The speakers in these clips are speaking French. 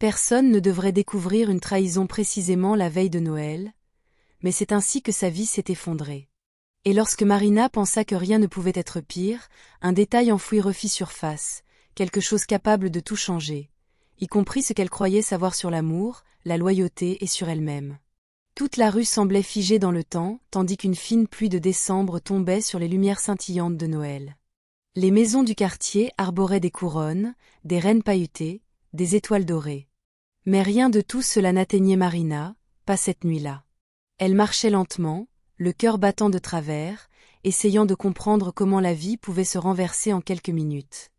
Personne ne devrait découvrir une trahison précisément la veille de Noël, mais c'est ainsi que sa vie s'est effondrée. Et lorsque Marina pensa que rien ne pouvait être pire, un détail enfoui refit surface, quelque chose capable de tout changer, y compris ce qu'elle croyait savoir sur l'amour, la loyauté et sur elle-même. Toute la rue semblait figée dans le temps, tandis qu'une fine pluie de décembre tombait sur les lumières scintillantes de Noël. Les maisons du quartier arboraient des couronnes, des rennes pailletées, des étoiles dorées. Mais rien de tout cela n'atteignait Marina, pas cette nuit-là. Elle marchait lentement, le cœur battant de travers, essayant de comprendre comment la vie pouvait se renverser en quelques minutes.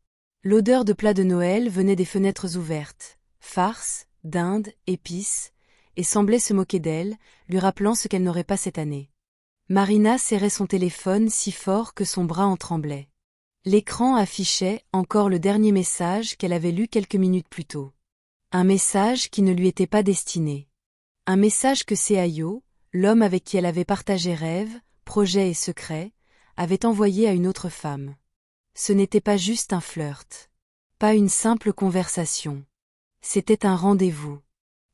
L'odeur de plats de Noël venait des fenêtres ouvertes, farces, dindes, épices, et semblait se moquer d'elle, lui rappelant ce qu'elle n'aurait pas cette année. Marina serrait son téléphone si fort que son bras en tremblait. L'écran affichait encore le dernier message qu'elle avait lu quelques minutes plus tôt. Un message qui ne lui était pas destiné. Un message que Seayo, l'homme avec qui elle avait partagé rêves, projets et secrets, avait envoyé à une autre femme. Ce n'était pas juste un flirt. Pas une simple conversation. C'était un rendez-vous.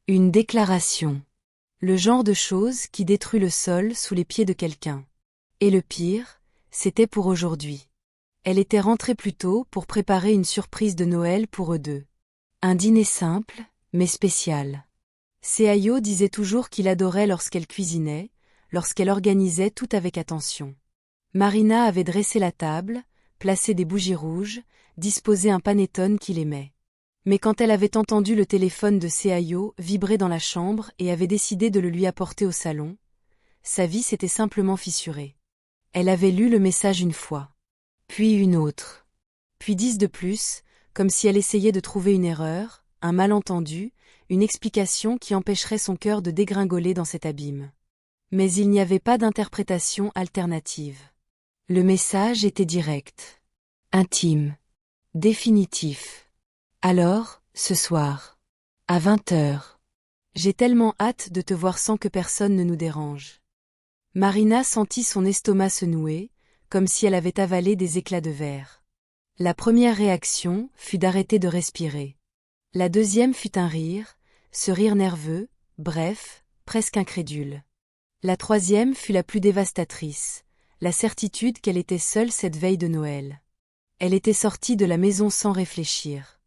Une déclaration. Le genre de chose qui détruit le sol sous les pieds de quelqu'un. Et le pire, c'était pour aujourd'hui. Elle était rentrée plus tôt pour préparer une surprise de Noël pour eux deux. Un dîner simple, mais spécial. Seayo disait toujours qu'il adorait lorsqu'elle cuisinait, lorsqu'elle organisait tout avec attention. Marina avait dressé la table, placé des bougies rouges, disposé un panettone qu'il aimait. Mais quand elle avait entendu le téléphone de Seayo vibrer dans la chambre et avait décidé de le lui apporter au salon, sa vie s'était simplement fissurée. Elle avait lu le message une fois. Puis une autre. Puis 10 de plus, comme si elle essayait de trouver une erreur, un malentendu, une explication qui empêcherait son cœur de dégringoler dans cet abîme. Mais il n'y avait pas d'interprétation alternative. Le message était direct. Intime. Définitif. Alors, ce soir. À 20h. J'ai tellement hâte de te voir sans que personne ne nous dérange. Marina sentit son estomac se nouer, comme si elle avait avalé des éclats de verre. La première réaction fut d'arrêter de respirer. La deuxième fut un rire, ce rire nerveux, bref, presque incrédule. La troisième fut la plus dévastatrice, la certitude qu'elle était seule cette veille de Noël. Elle était sortie de la maison sans réfléchir.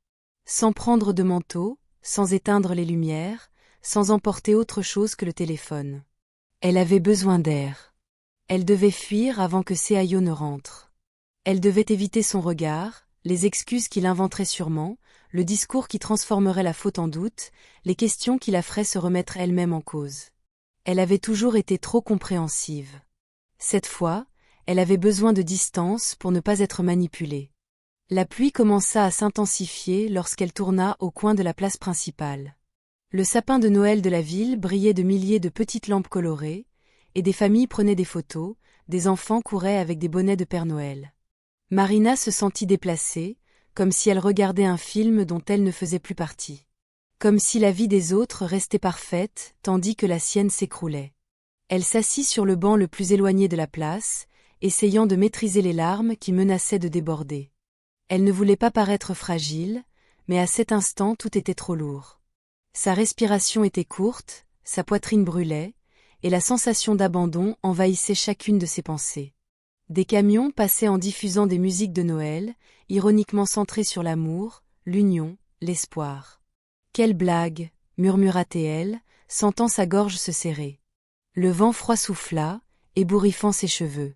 Sans prendre de manteau, sans éteindre les lumières, sans emporter autre chose que le téléphone. Elle avait besoin d'air. Elle devait fuir avant que Seayo ne rentre. Elle devait éviter son regard, les excuses qu'il inventerait sûrement, le discours qui transformerait la faute en doute, les questions qui la feraient se remettre elle-même en cause. Elle avait toujours été trop compréhensive. Cette fois, elle avait besoin de distance pour ne pas être manipulée. La pluie commença à s'intensifier lorsqu'elle tourna au coin de la place principale. Le sapin de Noël de la ville brillait de milliers de petites lampes colorées, et des familles prenaient des photos, des enfants couraient avec des bonnets de Père Noël. Marina se sentit déplacée, comme si elle regardait un film dont elle ne faisait plus partie. Comme si la vie des autres restait parfaite, tandis que la sienne s'écroulait. Elle s'assit sur le banc le plus éloigné de la place, essayant de maîtriser les larmes qui menaçaient de déborder. Elle ne voulait pas paraître fragile, mais à cet instant tout était trop lourd. Sa respiration était courte, sa poitrine brûlait, et la sensation d'abandon envahissait chacune de ses pensées. Des camions passaient en diffusant des musiques de Noël, ironiquement centrées sur l'amour, l'union, l'espoir. « Quelle blague !» murmura-t-elle, sentant sa gorge se serrer. Le vent froid souffla, ébouriffant ses cheveux.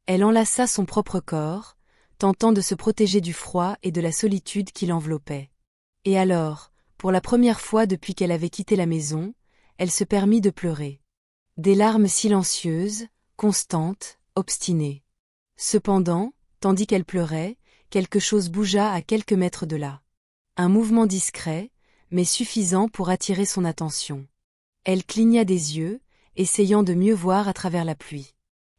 Elle enlaça son propre corps, tentant de se protéger du froid et de la solitude qui l'enveloppait. Et alors, pour la première fois depuis qu'elle avait quitté la maison, elle se permit de pleurer. Des larmes silencieuses, constantes, obstinées. Cependant, tandis qu'elle pleurait, quelque chose bougea à quelques mètres de là. Un mouvement discret, mais suffisant pour attirer son attention. Elle cligna des yeux, essayant de mieux voir à travers la pluie.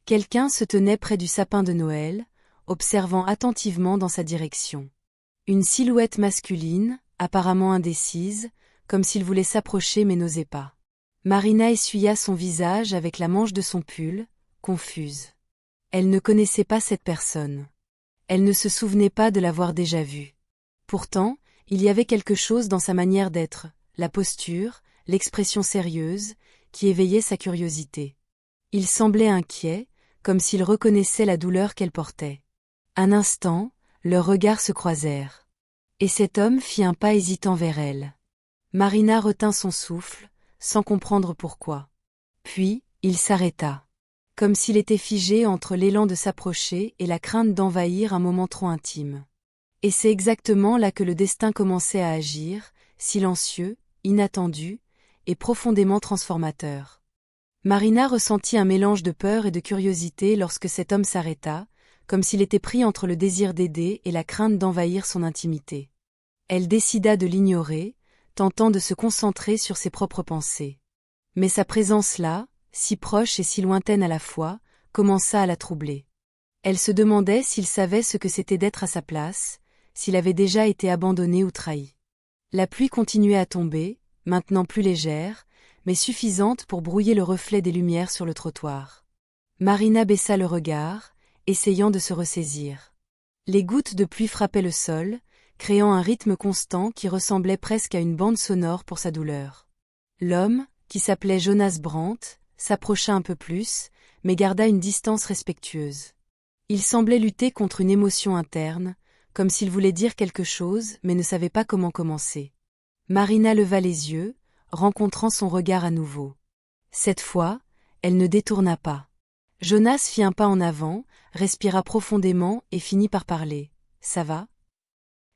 Quelqu'un se tenait près du sapin de Noël, observant attentivement dans sa direction. Une silhouette masculine, apparemment indécise, comme s'il voulait s'approcher mais n'osait pas. Marina essuya son visage avec la manche de son pull, confuse. Elle ne connaissait pas cette personne. Elle ne se souvenait pas de l'avoir déjà vue. Pourtant, il y avait quelque chose dans sa manière d'être, la posture, l'expression sérieuse, qui éveillait sa curiosité. Il semblait inquiet, comme s'il reconnaissait la douleur qu'elle portait. Un instant, leurs regards se croisèrent. Et cet homme fit un pas hésitant vers elle. Marina retint son souffle, sans comprendre pourquoi. Puis, il s'arrêta. Comme s'il était figé entre l'élan de s'approcher et la crainte d'envahir un moment trop intime. Et c'est exactement là que le destin commençait à agir, silencieux, inattendu, et profondément transformateur. Marina ressentit un mélange de peur et de curiosité lorsque cet homme s'arrêta, comme s'il était pris entre le désir d'aider et la crainte d'envahir son intimité. Elle décida de l'ignorer, tentant de se concentrer sur ses propres pensées. Mais sa présence là, si proche et si lointaine à la fois, commença à la troubler. Elle se demandait s'il savait ce que c'était d'être à sa place, s'il avait déjà été abandonné ou trahi. La pluie continuait à tomber, maintenant plus légère, mais suffisante pour brouiller le reflet des lumières sur le trottoir. Marina baissa le regard, essayant de se ressaisir. Les gouttes de pluie frappaient le sol, créant un rythme constant qui ressemblait presque à une bande sonore pour sa douleur. L'homme, qui s'appelait Jonas Brandt, s'approcha un peu plus, mais garda une distance respectueuse. Il semblait lutter contre une émotion interne, comme s'il voulait dire quelque chose mais ne savait pas comment commencer. Marina leva les yeux, rencontrant son regard à nouveau. Cette fois, elle ne détourna pas. Jonas fit un pas en avant, respira profondément et finit par parler. « Ça va ?»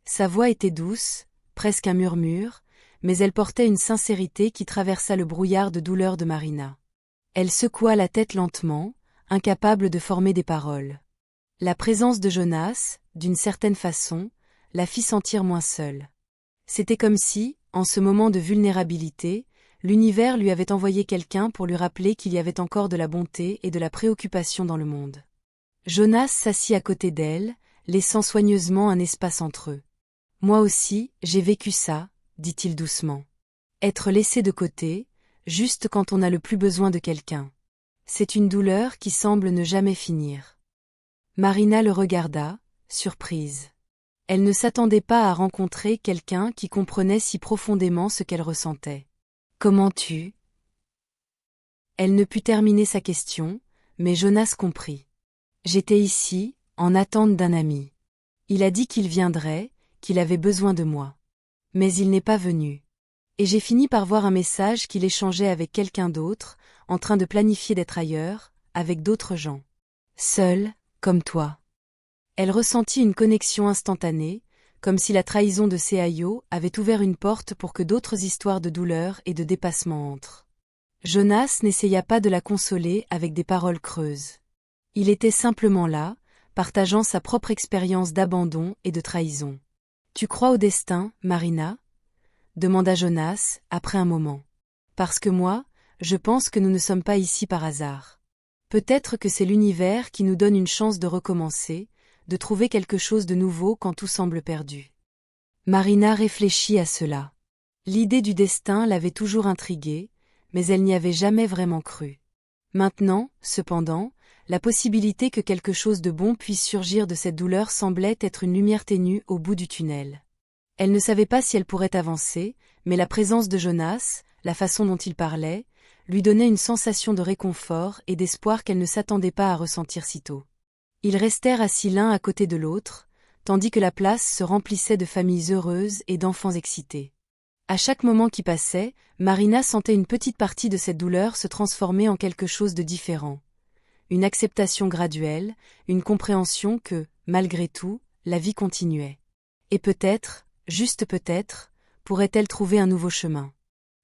Sa voix était douce, presque un murmure, mais elle portait une sincérité qui traversa le brouillard de douleur de Marina. Elle secoua la tête lentement, incapable de former des paroles. La présence de Jonas, d'une certaine façon, la fit sentir moins seule. C'était comme si, en ce moment de vulnérabilité, l'univers lui avait envoyé quelqu'un pour lui rappeler qu'il y avait encore de la bonté et de la préoccupation dans le monde. Jonas s'assit à côté d'elle, laissant soigneusement un espace entre eux. « Moi aussi, j'ai vécu ça, » dit-il doucement. « Être laissé de côté, juste quand on a le plus besoin de quelqu'un. C'est une douleur qui semble ne jamais finir. » Marina le regarda, surprise. Elle ne s'attendait pas à rencontrer quelqu'un qui comprenait si profondément ce qu'elle ressentait. « Comment tu ?» Elle ne put terminer sa question, mais Jonas comprit. « J'étais ici, en attente d'un ami. Il a dit qu'il viendrait, qu'il avait besoin de moi. Mais il n'est pas venu. Et j'ai fini par voir un message qu'il échangeait avec quelqu'un d'autre, en train de planifier d'être ailleurs, avec d'autres gens. Seul, comme toi. » Elle ressentit une connexion instantanée, comme si la trahison de Seayo avait ouvert une porte pour que d'autres histoires de douleur et de dépassement entrent. Jonas n'essaya pas de la consoler avec des paroles creuses. Il était simplement là, partageant sa propre expérience d'abandon et de trahison. « Tu crois au destin, Marina ?» demanda Jonas, après un moment. « Parce que moi, je pense que nous ne sommes pas ici par hasard. Peut-être que c'est l'univers qui nous donne une chance de recommencer, de trouver quelque chose de nouveau quand tout semble perdu. » Marina réfléchit à cela. L'idée du destin l'avait toujours intriguée, mais elle n'y avait jamais vraiment cru. Maintenant, cependant, la possibilité que quelque chose de bon puisse surgir de cette douleur semblait être une lumière ténue au bout du tunnel. Elle ne savait pas si elle pourrait avancer, mais la présence de Jonas, la façon dont il parlait, lui donnait une sensation de réconfort et d'espoir qu'elle ne s'attendait pas à ressentir si tôt. Ils restèrent assis l'un à côté de l'autre, tandis que la place se remplissait de familles heureuses et d'enfants excités. À chaque moment qui passait, Marina sentait une petite partie de cette douleur se transformer en quelque chose de différent. Une acceptation graduelle, une compréhension que, malgré tout, la vie continuait. Et peut-être, juste peut-être, pourrait-elle trouver un nouveau chemin.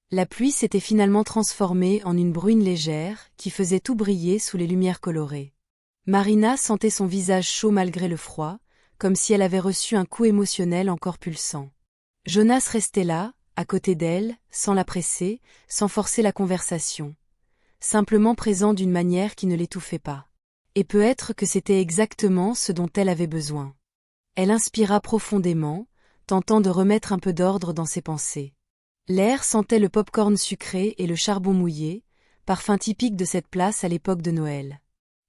La pluie s'était finalement transformée en une bruine légère qui faisait tout briller sous les lumières colorées. Marina sentait son visage chaud malgré le froid, comme si elle avait reçu un coup émotionnel encore pulsant. Jonas restait là, à côté d'elle, sans la presser, sans forcer la conversation. Simplement présent d'une manière qui ne l'étouffait pas. Et peut-être que c'était exactement ce dont elle avait besoin. Elle inspira profondément, tentant de remettre un peu d'ordre dans ses pensées. L'air sentait le pop-corn sucré et le charbon mouillé, parfum typique de cette place à l'époque de Noël.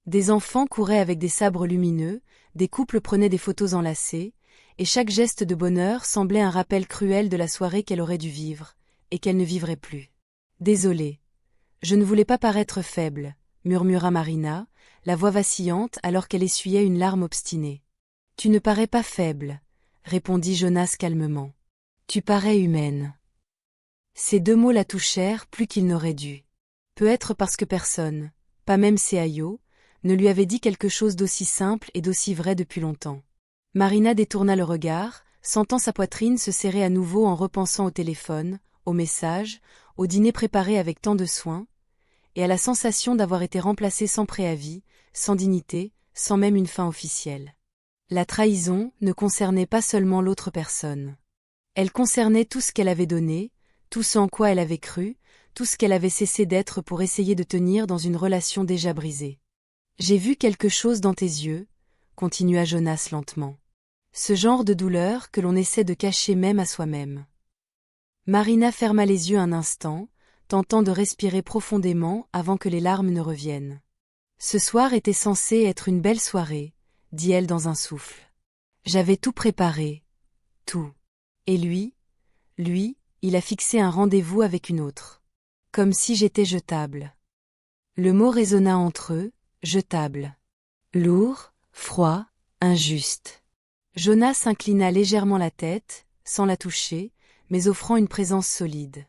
Des enfants couraient avec des sabres lumineux, des couples prenaient des photos enlacées, et chaque geste de bonheur semblait un rappel cruel de la soirée qu'elle aurait dû vivre, et qu'elle ne vivrait plus. Désolée. Je ne voulais pas paraître faible, murmura Marina, la voix vacillante alors qu'elle essuyait une larme obstinée. Tu ne parais pas faible, répondit Jonas calmement. Tu parais humaine. Ces deux mots la touchèrent plus qu'il n'aurait dû. Peut-être parce que personne, pas même Seayo, ne lui avait dit quelque chose d'aussi simple et d'aussi vrai depuis longtemps. Marina détourna le regard, sentant sa poitrine se serrer à nouveau en repensant au téléphone, aux messages, au dîner préparé avec tant de soin, et à la sensation d'avoir été remplacée sans préavis, sans dignité, sans même une fin officielle. La trahison ne concernait pas seulement l'autre personne. Elle concernait tout ce qu'elle avait donné, tout ce en quoi elle avait cru, tout ce qu'elle avait cessé d'être pour essayer de tenir dans une relation déjà brisée. J'ai vu quelque chose dans tes yeux, continua Jonas lentement. Ce genre de douleur que l'on essaie de cacher même à soi-même. Marina ferma les yeux un instant, tentant de respirer profondément avant que les larmes ne reviennent. Ce soir était censé être une belle soirée, dit-elle dans un souffle. J'avais tout préparé. Tout. Et lui, il a fixé un rendez-vous avec une autre. Comme si j'étais jetable. Le mot résonna entre eux, jetable. Lourd, froid, injuste. Jonas inclina légèrement la tête, sans la toucher, mais offrant une présence solide.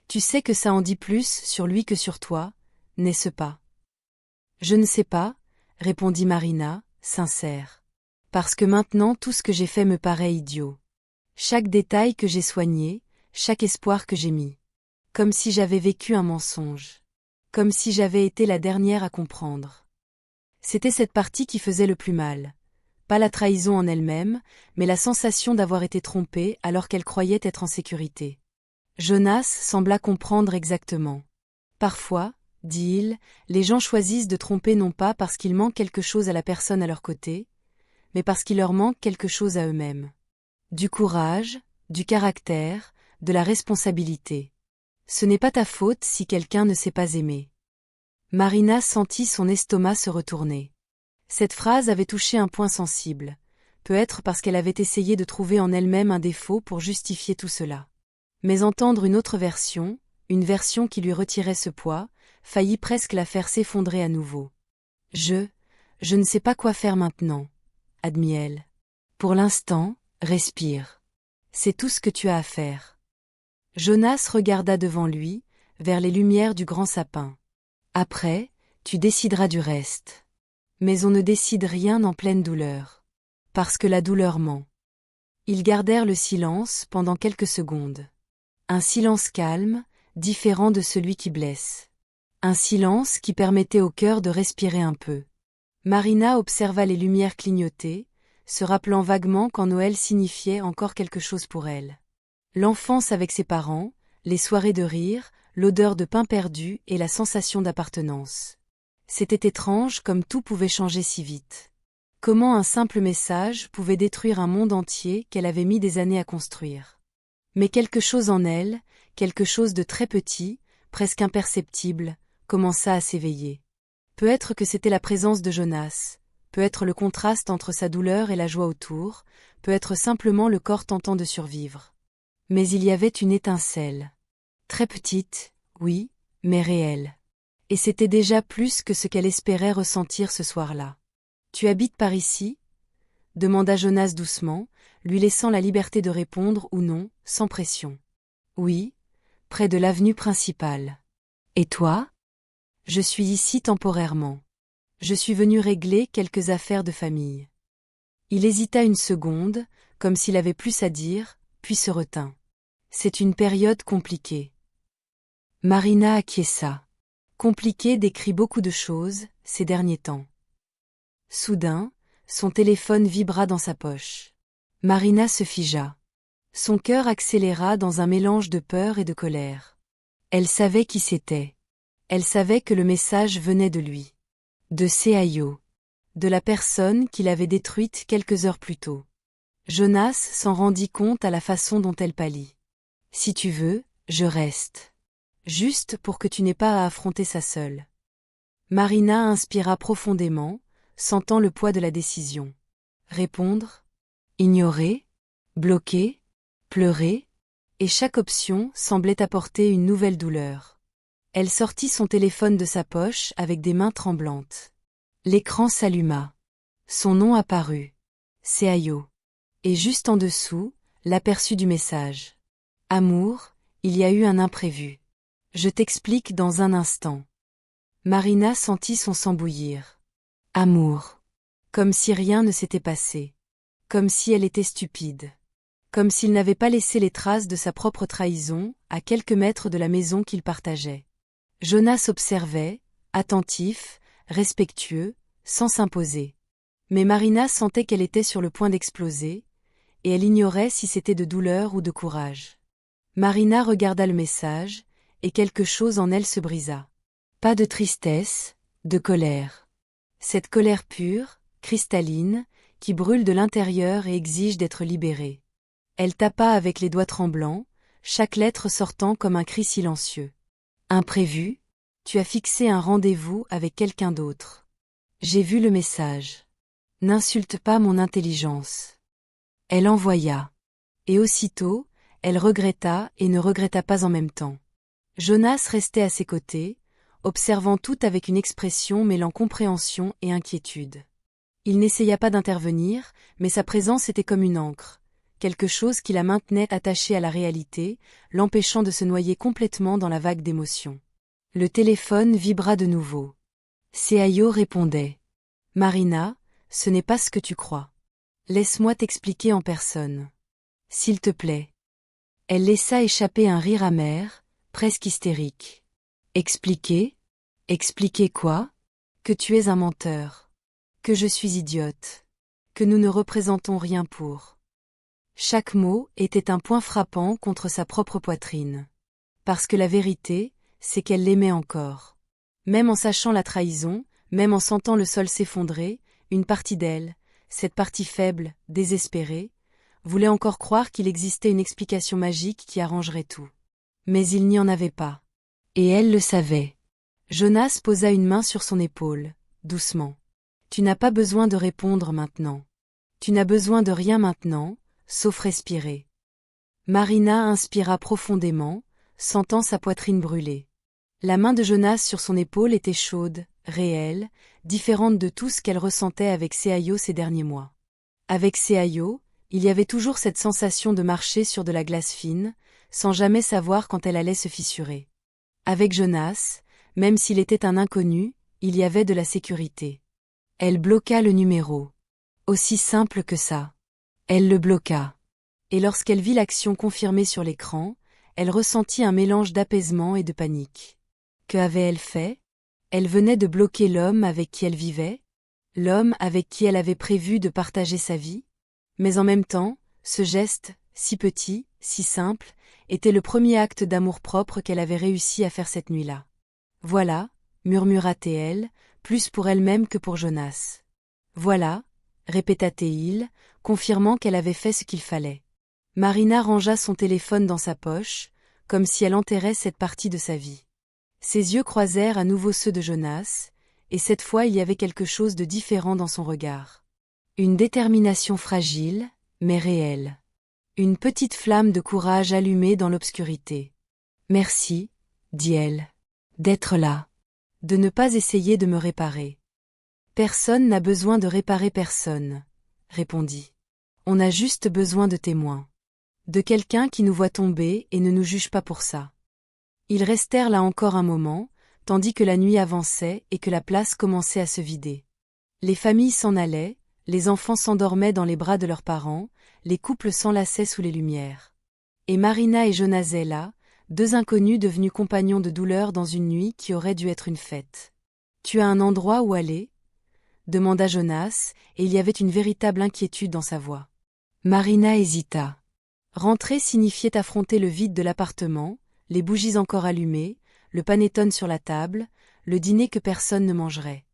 Tu sais que ça en dit plus sur lui que sur toi, n'est-ce pas? Je ne sais pas, répondit Marina, sincère. Parce que maintenant tout ce que j'ai fait me paraît idiot. Chaque détail que j'ai soigné, chaque espoir que j'ai mis. Comme si j'avais vécu un mensonge. Comme si j'avais été la dernière à comprendre. C'était cette partie qui faisait le plus mal. Pas la trahison en elle-même, mais la sensation d'avoir été trompée alors qu'elle croyait être en sécurité. Jonas sembla comprendre exactement. Parfois, dit-il, les gens choisissent de tromper non pas parce qu'il manque quelque chose à la personne à leur côté, mais parce qu'il leur manque quelque chose à eux-mêmes. Du courage, du caractère, de la responsabilité. Ce n'est pas ta faute si quelqu'un ne sait pas aimer. Marina sentit son estomac se retourner. Cette phrase avait touché un point sensible, peut-être parce qu'elle avait essayé de trouver en elle-même un défaut pour justifier tout cela. Mais entendre une autre version, une version qui lui retirait ce poids, faillit presque la faire s'effondrer à nouveau. Je ne sais pas quoi faire maintenant, admit-elle. Pour l'instant, respire. C'est tout ce que tu as à faire. Jonas regarda devant lui, vers les lumières du grand sapin. Après, tu décideras du reste. Mais on ne décide rien en pleine douleur. Parce que la douleur ment. Ils gardèrent le silence pendant quelques secondes. Un silence calme, différent de celui qui blesse. Un silence qui permettait au cœur de respirer un peu. Marina observa les lumières clignoter, se rappelant vaguement quand Noël signifiait encore quelque chose pour elle. L'enfance avec ses parents, les soirées de rire, l'odeur de pain perdu et la sensation d'appartenance. C'était étrange comme tout pouvait changer si vite. Comment un simple message pouvait détruire un monde entier qu'elle avait mis des années à construire. Mais quelque chose en elle, quelque chose de très petit, presque imperceptible, commença à s'éveiller. Peut-être que c'était la présence de Jonas, peut-être le contraste entre sa douleur et la joie autour, peut-être simplement le corps tentant de survivre. Mais il y avait une étincelle. Très petite, oui, mais réelle. Et c'était déjà plus que ce qu'elle espérait ressentir ce soir-là. « Tu habites par ici » demanda Jonas doucement, lui laissant la liberté de répondre ou non, sans pression. « Oui, près de l'avenue principale. »« Et toi ?»« Je suis ici temporairement. Je suis venu régler quelques affaires de famille. » Il hésita une seconde, comme s'il avait plus à dire, puis se retint. « C'est une période compliquée. » Marina acquiesça. Compliqué décrit beaucoup de choses, ces derniers temps. Soudain, son téléphone vibra dans sa poche. Marina se figea. Son cœur accéléra dans un mélange de peur et de colère. Elle savait qui c'était. Elle savait que le message venait de lui. De Seayo. De la personne qui l'avait détruite quelques heures plus tôt. Jonas s'en rendit compte à la façon dont elle pâlit. « Si tu veux, je reste. Juste pour que tu n'aies pas à affronter ça seule. » Marina inspira profondément, sentant le poids de la décision. Répondre? Ignorer? Bloquer? Pleurer? Et chaque option semblait apporter une nouvelle douleur. Elle sortit son téléphone de sa poche avec des mains tremblantes. L'écran s'alluma. Son nom apparut. Seayo. Et juste en dessous, l'aperçu du message. Amour, il y a eu un imprévu. Je t'explique dans un instant. Marina sentit son sang bouillir. Amour. Comme si rien ne s'était passé. Comme si elle était stupide. Comme s'il n'avait pas laissé les traces de sa propre trahison, à quelques mètres de la maison qu'ils partageaient. Jonas observait, attentif, respectueux, sans s'imposer. Mais Marina sentait qu'elle était sur le point d'exploser, et elle ignorait si c'était de douleur ou de courage. Marina regarda le message, et quelque chose en elle se brisa. Pas de tristesse, de colère. Cette colère pure, cristalline, qui brûle de l'intérieur et exige d'être libérée. Elle tapa avec les doigts tremblants, chaque lettre sortant comme un cri silencieux. Imprévu, tu as fixé un rendez-vous avec quelqu'un d'autre. J'ai vu le message. N'insulte pas mon intelligence. Elle envoya. Et aussitôt, elle regretta et ne regretta pas en même temps. Jonas restait à ses côtés, observant tout avec une expression mêlant compréhension et inquiétude. Il n'essaya pas d'intervenir, mais sa présence était comme une ancre, quelque chose qui la maintenait attachée à la réalité, l'empêchant de se noyer complètement dans la vague d'émotions. Le téléphone vibra de nouveau. Seayo répondait. Marina, ce n'est pas ce que tu crois. Laisse-moi t'expliquer en personne. S'il te plaît. Elle laissa échapper un rire amer, presque hystérique. Expliquer? Expliquer quoi? Que tu es un menteur. Que je suis idiote. Que nous ne représentons rien pour. Chaque mot était un point frappant contre sa propre poitrine. Parce que la vérité, c'est qu'elle l'aimait encore. Même en sachant la trahison, même en sentant le sol s'effondrer, une partie d'elle, cette partie faible, désespérée, voulait encore croire qu'il existait une explication magique qui arrangerait tout. Mais il n'y en avait pas. Et elle le savait. Jonas posa une main sur son épaule, doucement. Tu n'as pas besoin de répondre maintenant. Tu n'as besoin de rien maintenant, sauf respirer. Marina inspira profondément, sentant sa poitrine brûler. La main de Jonas sur son épaule était chaude, réelle, différente de tout ce qu'elle ressentait avec Seayo ces derniers mois. Avec Seayo, il y avait toujours cette sensation de marcher sur de la glace fine, sans jamais savoir quand elle allait se fissurer. Avec Jonas, même s'il était un inconnu, il y avait de la sécurité. Elle bloqua le numéro. Aussi simple que ça. Elle le bloqua. Et lorsqu'elle vit l'action confirmée sur l'écran, elle ressentit un mélange d'apaisement et de panique. Que avait-elle fait? Elle venait de bloquer l'homme avec qui elle vivait, l'homme avec qui elle avait prévu de partager sa vie. Mais en même temps, ce geste, si petit, si simple, était le premier acte d'amour-propre qu'elle avait réussi à faire cette nuit-là. Voilà, murmura-t-elle, plus pour elle-même que pour Jonas. Voilà, répéta-t-il, confirmant qu'elle avait fait ce qu'il fallait. Marina rangea son téléphone dans sa poche, comme si elle enterrait cette partie de sa vie. Ses yeux croisèrent à nouveau ceux de Jonas, et cette fois il y avait quelque chose de différent dans son regard. Une détermination fragile, mais réelle. Une petite flamme de courage allumée dans l'obscurité. Merci, dit-elle, d'être là. De ne pas essayer de me réparer. Personne n'a besoin de réparer personne, répondit. On a juste besoin de témoins. De quelqu'un qui nous voit tomber et ne nous juge pas pour ça. Ils restèrent là encore un moment, tandis que la nuit avançait et que la place commençait à se vider. Les familles s'en allaient, les enfants s'endormaient dans les bras de leurs parents, les couples s'enlaçaient sous les lumières. Et Marina et Jonas là, deux inconnus devenus compagnons de douleur dans une nuit qui aurait dû être une fête. Tu as un endroit où aller? Demanda Jonas, et il y avait une véritable inquiétude dans sa voix. Marina hésita. Rentrer signifiait affronter le vide de l'appartement, les bougies encore allumées, le panettone sur la table, le dîner que personne ne mangerait.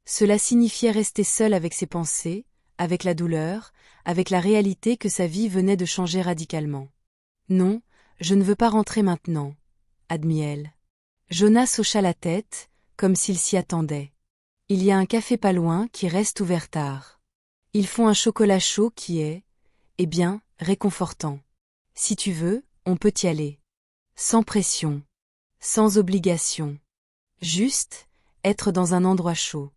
Cela signifiait rester seule avec ses pensées, avec la douleur, avec la réalité que sa vie venait de changer radicalement. Non, je ne veux pas rentrer maintenant, admit-elle. Jonas hocha la tête, comme s'il s'y attendait. Il y a un café pas loin qui reste ouvert tard. Ils font un chocolat chaud qui est, eh bien, réconfortant. Si tu veux, On peut y aller. Sans pression. Sans obligation. Juste, être dans un endroit chaud.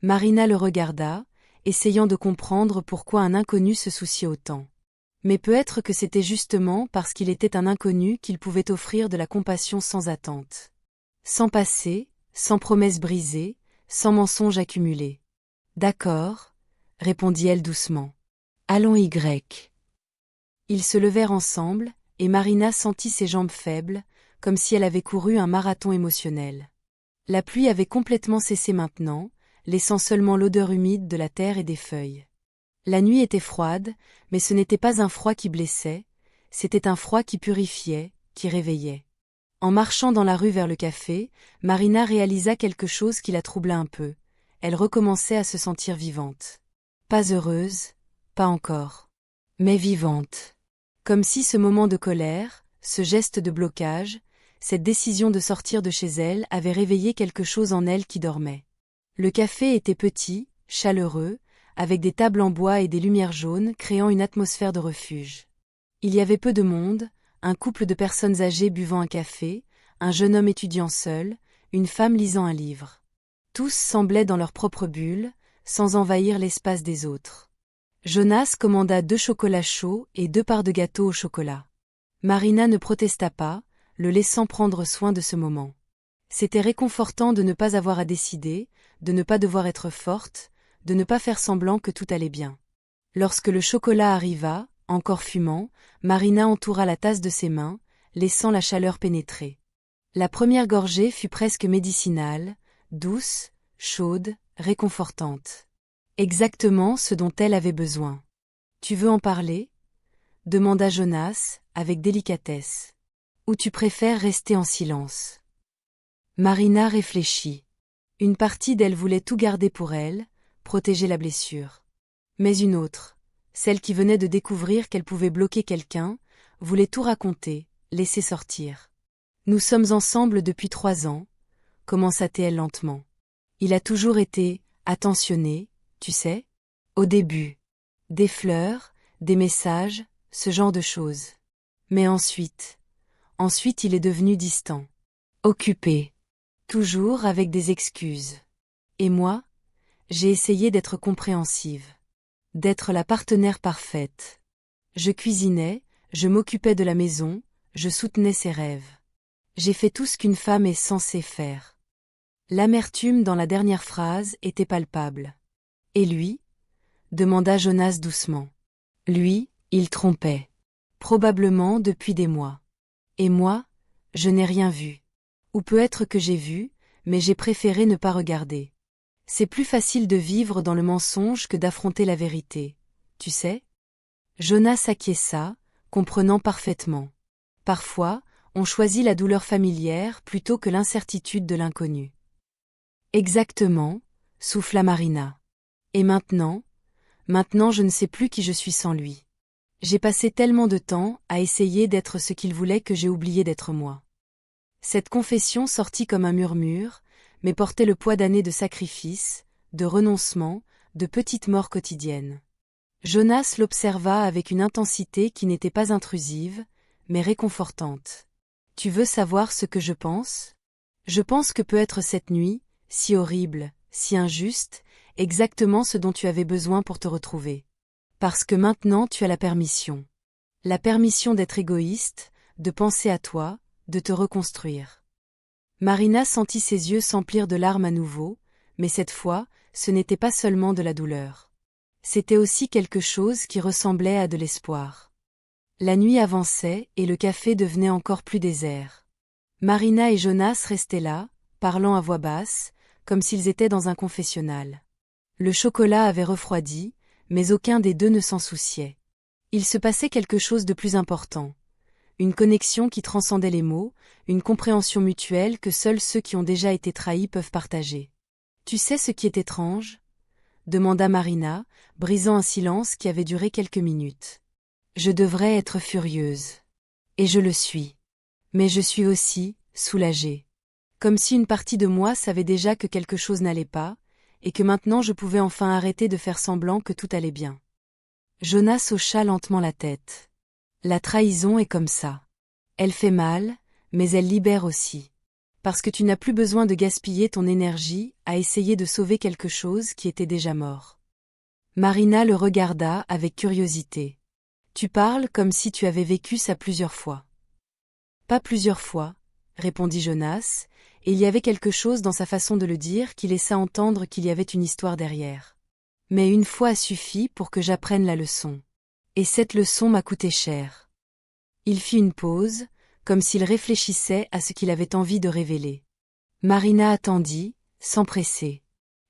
Marina le regarda, essayant de comprendre pourquoi un inconnu se souciait autant. Mais peut-être que c'était justement parce qu'il était un inconnu qu'il pouvait offrir de la compassion sans attente. Sans passé, sans promesses brisées, sans mensonges accumulés. D'accord, répondit-elle doucement. Allons Y. Ils se levèrent ensemble, et Marina sentit ses jambes faibles, comme si elle avait couru un marathon émotionnel. La pluie avait complètement cessé maintenant, laissant seulement l'odeur humide de la terre et des feuilles. La nuit était froide, mais ce n'était pas un froid qui blessait, c'était un froid qui purifiait, qui réveillait. En marchant dans la rue vers le café, Marina réalisa quelque chose qui la troubla un peu. Elle recommençait à se sentir vivante. Pas heureuse, pas encore. Mais vivante. Comme si ce moment de colère, ce geste de blocage, cette décision de sortir de chez elle avait réveillé quelque chose en elle qui dormait. Le café était petit, chaleureux, avec des tables en bois et des lumières jaunes créant une atmosphère de refuge. Il y avait peu de monde, un couple de personnes âgées buvant un café, un jeune homme étudiant seul, une femme lisant un livre. Tous semblaient dans leur propre bulle, sans envahir l'espace des autres. Jonas commanda 2 chocolats chauds et 2 parts de gâteau au chocolat. Marina ne protesta pas, le laissant prendre soin de ce moment. C'était réconfortant de ne pas avoir à décider, de ne pas devoir être forte, de ne pas faire semblant que tout allait bien. Lorsque le chocolat arriva, encore fumant, Marina entoura la tasse de ses mains, laissant la chaleur pénétrer. La première gorgée fut presque médicinale, douce, chaude, réconfortante. Exactement ce dont elle avait besoin. « Tu veux en parler ?» demanda Jonas, avec délicatesse. « Ou tu préfères rester en silence ?» Marina réfléchit. Une partie d'elle voulait tout garder pour elle, protéger la blessure. Mais une autre, celle qui venait de découvrir qu'elle pouvait bloquer quelqu'un, voulait tout raconter, laisser sortir. « Nous sommes ensemble depuis 3 ans, commença-t-elle lentement. Il a toujours été attentionné, tu sais. Au début. Des fleurs, des messages, ce genre de choses. Mais ensuite il est devenu distant. Occupé. Toujours avec des excuses. Et moi, j'ai essayé d'être compréhensive. D'être la partenaire parfaite. Je cuisinais, je m'occupais de la maison, je soutenais ses rêves. J'ai fait tout ce qu'une femme est censée faire. » L'amertume dans la dernière phrase était palpable. « Et lui ?» demanda Jonas doucement. Lui, il trompait. Probablement depuis des mois. Et moi, je n'ai rien vu. Ou peut-être que j'ai vu, mais j'ai préféré ne pas regarder. C'est plus facile de vivre dans le mensonge que d'affronter la vérité, tu sais. Jonas acquiesça, comprenant parfaitement. Parfois, on choisit la douleur familière plutôt que l'incertitude de l'inconnu. Exactement, souffla Marina. Et maintenant je ne sais plus qui je suis sans lui. J'ai passé tellement de temps à essayer d'être ce qu'il voulait que j'ai oublié d'être moi. Cette confession sortit comme un murmure, mais portait le poids d'années de sacrifices, de renoncements, de petites morts quotidiennes. Jonas l'observa avec une intensité qui n'était pas intrusive, mais réconfortante. « Tu veux savoir ce que je pense ? Je pense que peut être cette nuit, si horrible, si injuste, exactement ce dont tu avais besoin pour te retrouver. Parce que maintenant tu as la permission. La permission d'être égoïste, de penser à toi, de te reconstruire. » Marina sentit ses yeux s'emplir de larmes à nouveau, mais cette fois, ce n'était pas seulement de la douleur. C'était aussi quelque chose qui ressemblait à de l'espoir. La nuit avançait et le café devenait encore plus désert. Marina et Jonas restaient là, parlant à voix basse, comme s'ils étaient dans un confessionnal. Le chocolat avait refroidi, mais aucun des deux ne s'en souciait. Il se passait quelque chose de plus important. Une connexion qui transcendait les mots, une compréhension mutuelle que seuls ceux qui ont déjà été trahis peuvent partager. « Tu sais ce qui est étrange ? » demanda Marina, brisant un silence qui avait duré quelques minutes. « Je devrais être furieuse. Et je le suis. Mais je suis aussi soulagée. Comme si une partie de moi savait déjà que quelque chose n'allait pas, et que maintenant je pouvais enfin arrêter de faire semblant que tout allait bien. » Jonas hocha lentement la tête. La trahison est comme ça. Elle fait mal, mais elle libère aussi. Parce que tu n'as plus besoin de gaspiller ton énergie à essayer de sauver quelque chose qui était déjà mort. Marina le regarda avec curiosité. Tu parles comme si tu avais vécu ça plusieurs fois. Pas plusieurs fois, répondit Jonas, et il y avait quelque chose dans sa façon de le dire qui laissa entendre qu'il y avait une histoire derrière. Mais une fois a suffi pour que j'apprenne la leçon. Et cette leçon m'a coûté cher. Il fit une pause, comme s'il réfléchissait à ce qu'il avait envie de révéler. Marina attendit, sans presser.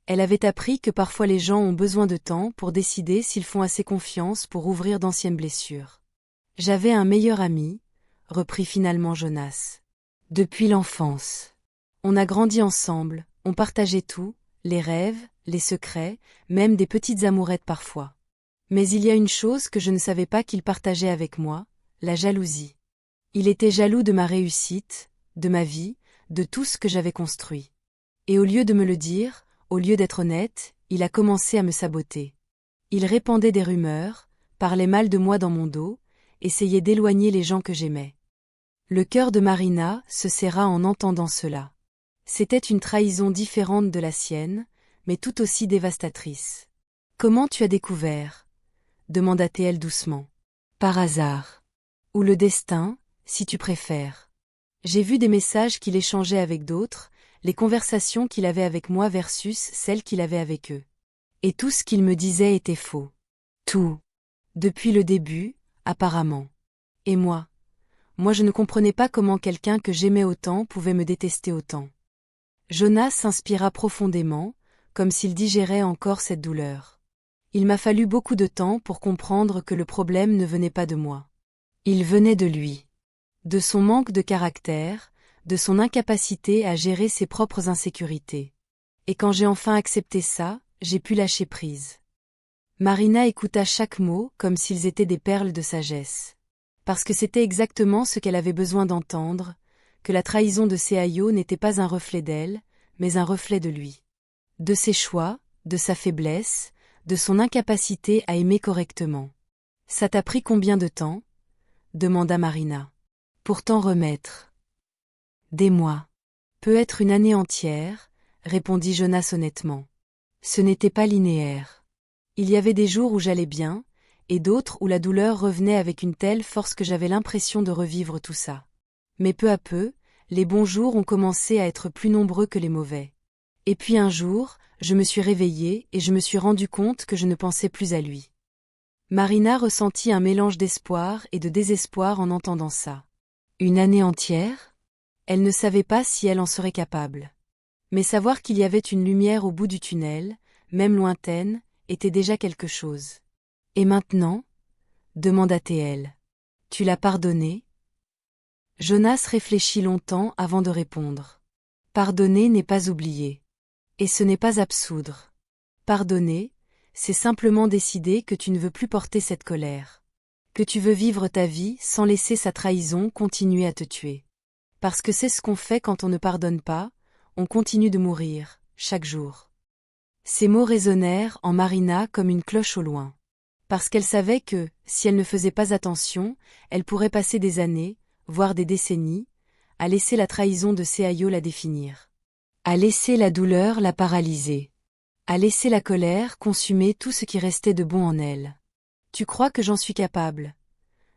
Elle avait appris que parfois les gens ont besoin de temps pour décider s'ils font assez confiance pour ouvrir d'anciennes blessures. J'avais un meilleur ami, reprit finalement Jonas. Depuis l'enfance. On a grandi ensemble, on partageait tout, les rêves, les secrets, même des petites amourettes parfois. Mais il y a une chose que je ne savais pas qu'il partageait avec moi, la jalousie. Il était jaloux de ma réussite, de ma vie, de tout ce que j'avais construit. Et au lieu de me le dire, au lieu d'être honnête, il a commencé à me saboter. Il répandait des rumeurs, parlait mal de moi dans mon dos, essayait d'éloigner les gens que j'aimais. Le cœur de Marina se serra en entendant cela. C'était une trahison différente de la sienne, mais tout aussi dévastatrice. « Comment tu as découvert ?» demanda-t-elle doucement. « Par hasard. Ou le destin, si tu préfères. J'ai vu des messages qu'il échangeait avec d'autres, les conversations qu'il avait avec moi versus celles qu'il avait avec eux. Et tout ce qu'il me disait était faux. Tout. Depuis le début, apparemment. Et moi je ne comprenais pas comment quelqu'un que j'aimais autant pouvait me détester autant. Jonas s'inspira profondément, comme s'il digérait encore cette douleur. Il m'a fallu beaucoup de temps pour comprendre que le problème ne venait pas de moi. Il venait de lui. De son manque de caractère, de son incapacité à gérer ses propres insécurités. Et quand j'ai enfin accepté ça, j'ai pu lâcher prise. Marina écouta chaque mot comme s'ils étaient des perles de sagesse. Parce que c'était exactement ce qu'elle avait besoin d'entendre, que la trahison de Seayo n'était pas un reflet d'elle, mais un reflet de lui. De ses choix, de sa faiblesse, de son incapacité à aimer correctement. « Ça t'a pris combien de temps ?» demanda Marina. « Pour t'en remettre. »« Des mois. Peut-être une année entière, » répondit Jonas honnêtement. Ce n'était pas linéaire. Il y avait des jours où j'allais bien, et d'autres où la douleur revenait avec une telle force que j'avais l'impression de revivre tout ça. Mais peu à peu, les bons jours ont commencé à être plus nombreux que les mauvais. Et puis un jour, je me suis réveillée et je me suis rendu compte que je ne pensais plus à lui. Marina ressentit un mélange d'espoir et de désespoir en entendant ça. Une année entière ? Elle ne savait pas si elle en serait capable. Mais savoir qu'il y avait une lumière au bout du tunnel, même lointaine, était déjà quelque chose. « Et maintenant ?» demanda-t-elle. « Tu l'as pardonné ?» Jonas réfléchit longtemps avant de répondre. Pardonner n'est pas oublier. Et ce n'est pas absoudre. Pardonner, c'est simplement décider que tu ne veux plus porter cette colère. Que tu veux vivre ta vie sans laisser sa trahison continuer à te tuer. Parce que c'est ce qu'on fait quand on ne pardonne pas, on continue de mourir, chaque jour. Ces mots résonnèrent en Marina comme une cloche au loin. Parce qu'elle savait que, si elle ne faisait pas attention, elle pourrait passer des années, voire des décennies, à laisser la trahison de Seayo la définir. À laisser la douleur la paralyser. À laisser la colère consumer tout ce qui restait de bon en elle. « Tu crois que j'en suis capable ?»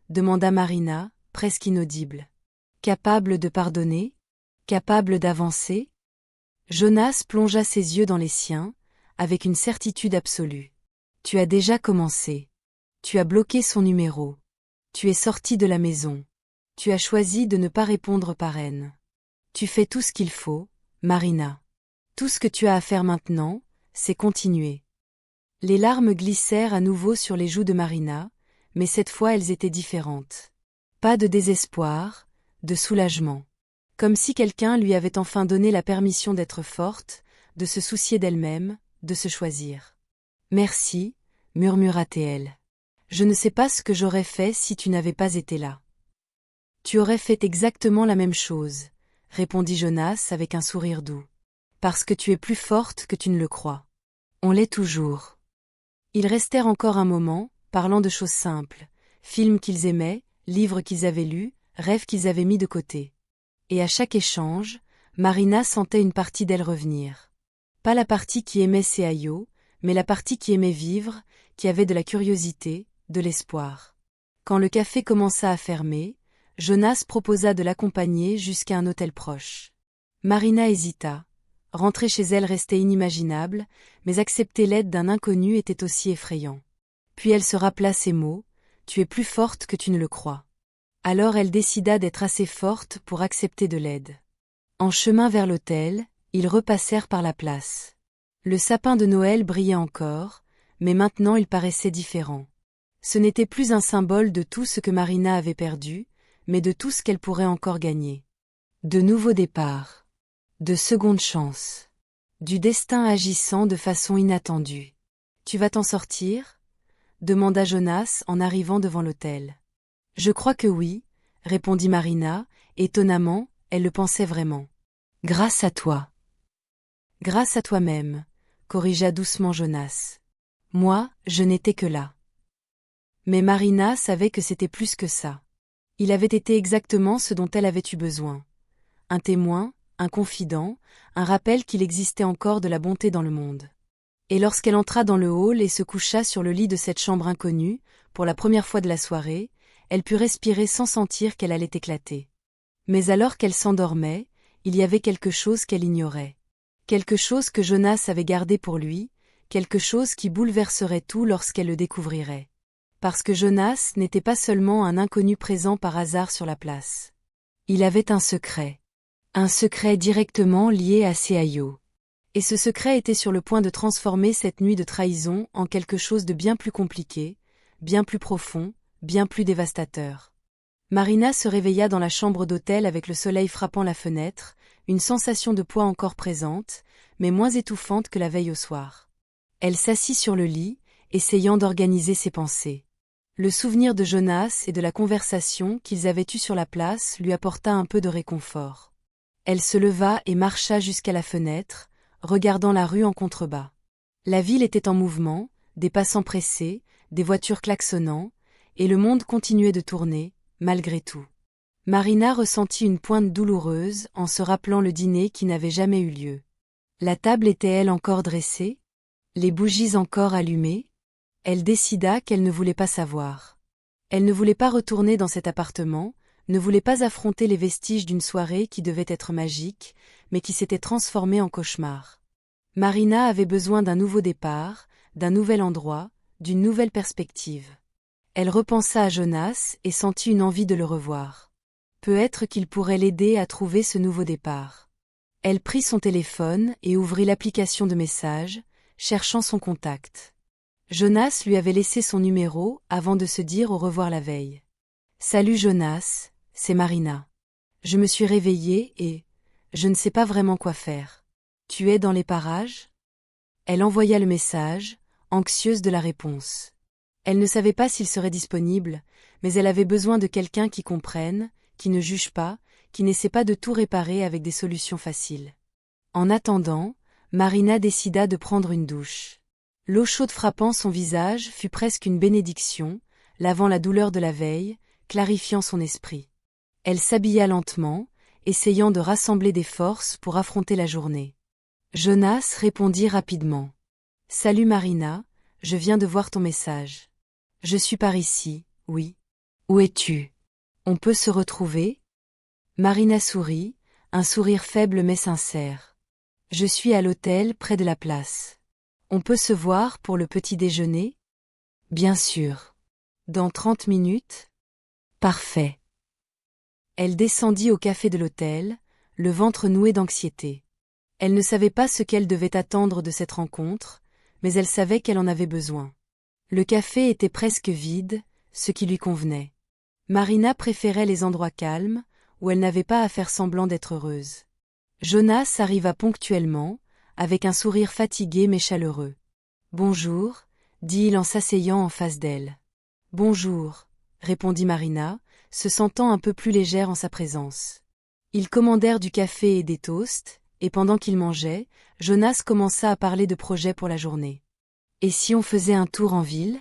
demanda Marina, presque inaudible. « Capable de pardonner ? Capable d'avancer ?» Jonas plongea ses yeux dans les siens, avec une certitude absolue. « Tu as déjà commencé. Tu as bloqué son numéro. Tu es sorti de la maison. Tu as choisi de ne pas répondre par haine. Tu fais tout ce qu'il faut, Marina. Tout ce que tu as à faire maintenant, c'est continuer. » Les larmes glissèrent à nouveau sur les joues de Marina, mais cette fois elles étaient différentes. Pas de désespoir, de soulagement. Comme si quelqu'un lui avait enfin donné la permission d'être forte, de se soucier d'elle-même, de se choisir. « Merci, » murmura-t-elle. « Je ne sais pas ce que j'aurais fait si tu n'avais pas été là. » « Tu aurais fait exactement la même chose, » répondit Jonas avec un sourire doux. « Parce que tu es plus forte que tu ne le crois. On l'est toujours. » Ils restèrent encore un moment, parlant de choses simples, films qu'ils aimaient, livres qu'ils avaient lus, rêves qu'ils avaient mis de côté. Et à chaque échange, Marina sentait une partie d'elle revenir. Pas la partie qui aimait Seayo, mais la partie qui aimait vivre, qui avait de la curiosité, de l'espoir. Quand le café commença à fermer, Jonas proposa de l'accompagner jusqu'à un hôtel proche. Marina hésita. Rentrer chez elle restait inimaginable, mais accepter l'aide d'un inconnu était aussi effrayant. Puis elle se rappela ces mots, « Tu es plus forte que tu ne le crois ». Alors elle décida d'être assez forte pour accepter de l'aide. En chemin vers l'hôtel, ils repassèrent par la place. Le sapin de Noël brillait encore, mais maintenant il paraissait différent. Ce n'était plus un symbole de tout ce que Marina avait perdu, mais de tout ce qu'elle pourrait encore gagner. De nouveaux départs. De secondes chances. Du destin agissant de façon inattendue. « Tu vas t'en sortir ?» demanda Jonas en arrivant devant l'hôtel. « Je crois que oui, » répondit Marina, étonnamment, elle le pensait vraiment. « Grâce à toi. »« Grâce à toi-même, » corrigea doucement Jonas. « Moi, je n'étais que là. » Mais Marina savait que c'était plus que ça. Il avait été exactement ce dont elle avait eu besoin. Un témoin, un confident, un rappel qu'il existait encore de la bonté dans le monde. Et lorsqu'elle entra dans le hall et se coucha sur le lit de cette chambre inconnue, pour la première fois de la soirée, elle put respirer sans sentir qu'elle allait éclater. Mais alors qu'elle s'endormait, il y avait quelque chose qu'elle ignorait. Quelque chose que Jonas avait gardé pour lui, quelque chose qui bouleverserait tout lorsqu'elle le découvrirait. Parce que Jonas n'était pas seulement un inconnu présent par hasard sur la place. Il avait un secret. Un secret directement lié à Seayo. Et ce secret était sur le point de transformer cette nuit de trahison en quelque chose de bien plus compliqué, bien plus profond, bien plus dévastateur. Marina se réveilla dans la chambre d'hôtel avec le soleil frappant la fenêtre, une sensation de poids encore présente, mais moins étouffante que la veille au soir. Elle s'assit sur le lit, essayant d'organiser ses pensées. Le souvenir de Jonas et de la conversation qu'ils avaient eue sur la place lui apporta un peu de réconfort. Elle se leva et marcha jusqu'à la fenêtre, regardant la rue en contrebas. La ville était en mouvement, des passants pressés, des voitures klaxonnant, et le monde continuait de tourner, malgré tout. Marina ressentit une pointe douloureuse en se rappelant le dîner qui n'avait jamais eu lieu. La table était-elle encore dressée? Les bougies encore allumées? Elle décida qu'elle ne voulait pas savoir. Elle ne voulait pas retourner dans cet appartement, ne voulait pas affronter les vestiges d'une soirée qui devait être magique, mais qui s'était transformée en cauchemar. Marina avait besoin d'un nouveau départ, d'un nouvel endroit, d'une nouvelle perspective. Elle repensa à Jonas et sentit une envie de le revoir. Peut-être qu'il pourrait l'aider à trouver ce nouveau départ. Elle prit son téléphone et ouvrit l'application de messages, cherchant son contact. Jonas lui avait laissé son numéro avant de se dire au revoir la veille. « Salut Jonas, c'est Marina. Je me suis réveillée et je ne sais pas vraiment quoi faire. Tu es dans les parages ?» Elle envoya le message, anxieuse de la réponse. Elle ne savait pas s'il serait disponible, mais elle avait besoin de quelqu'un qui comprenne, qui ne juge pas, qui n'essaie pas de tout réparer avec des solutions faciles. En attendant, Marina décida de prendre une douche. L'eau chaude frappant son visage fut presque une bénédiction, lavant la douleur de la veille, clarifiant son esprit. Elle s'habilla lentement, essayant de rassembler des forces pour affronter la journée. Jonas répondit rapidement. « Salut Marina, je viens de voir ton message. Je suis par ici, oui. Où es-tu? On peut se retrouver ?» Marina sourit, un sourire faible mais sincère. « Je suis à l'hôtel près de la place. On peut se voir pour le petit déjeuner? » « Bien sûr. Dans 30 minutes? » « Parfait. » Elle descendit au café de l'hôtel, le ventre noué d'anxiété. Elle ne savait pas ce qu'elle devait attendre de cette rencontre, mais elle savait qu'elle en avait besoin. Le café était presque vide, ce qui lui convenait. Marina préférait les endroits calmes, où elle n'avait pas à faire semblant d'être heureuse. Jonas arriva ponctuellement, avec un sourire fatigué mais chaleureux. « Bonjour », dit-il en s'asseyant en face d'elle. « Bonjour », répondit Marina, se sentant un peu plus légère en sa présence. Ils commandèrent du café et des toasts, et pendant qu'ils mangeaient, Jonas commença à parler de projets pour la journée. Et si on faisait un tour en ville?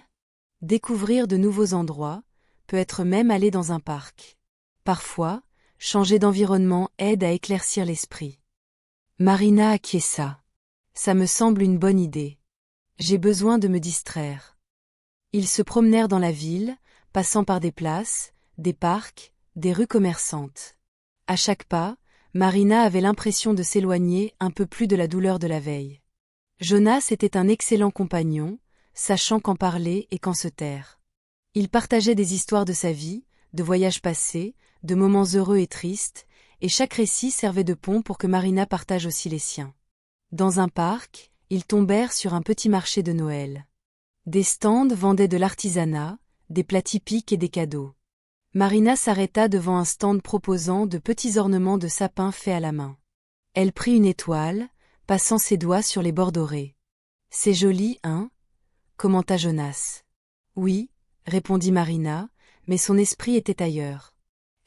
Découvrir de nouveaux endroits, peut être même aller dans un parc. Parfois, changer d'environnement aide à éclaircir l'esprit. Marina acquiesça. Ça me semble une bonne idée. J'ai besoin de me distraire. Ils se promenèrent dans la ville, passant par des places, des parcs, des rues commerçantes. À chaque pas, Marina avait l'impression de s'éloigner un peu plus de la douleur de la veille. Jonas était un excellent compagnon, sachant quand parler et quand se taire. Il partageait des histoires de sa vie, de voyages passés, de moments heureux et tristes, et chaque récit servait de pont pour que Marina partage aussi les siens. Dans un parc, ils tombèrent sur un petit marché de Noël. Des stands vendaient de l'artisanat, des plats typiques et des cadeaux. Marina s'arrêta devant un stand proposant de petits ornements de sapin faits à la main. Elle prit une étoile, passant ses doigts sur les bords dorés. « C'est joli, hein » commenta Jonas. « Oui » répondit Marina, mais son esprit était ailleurs.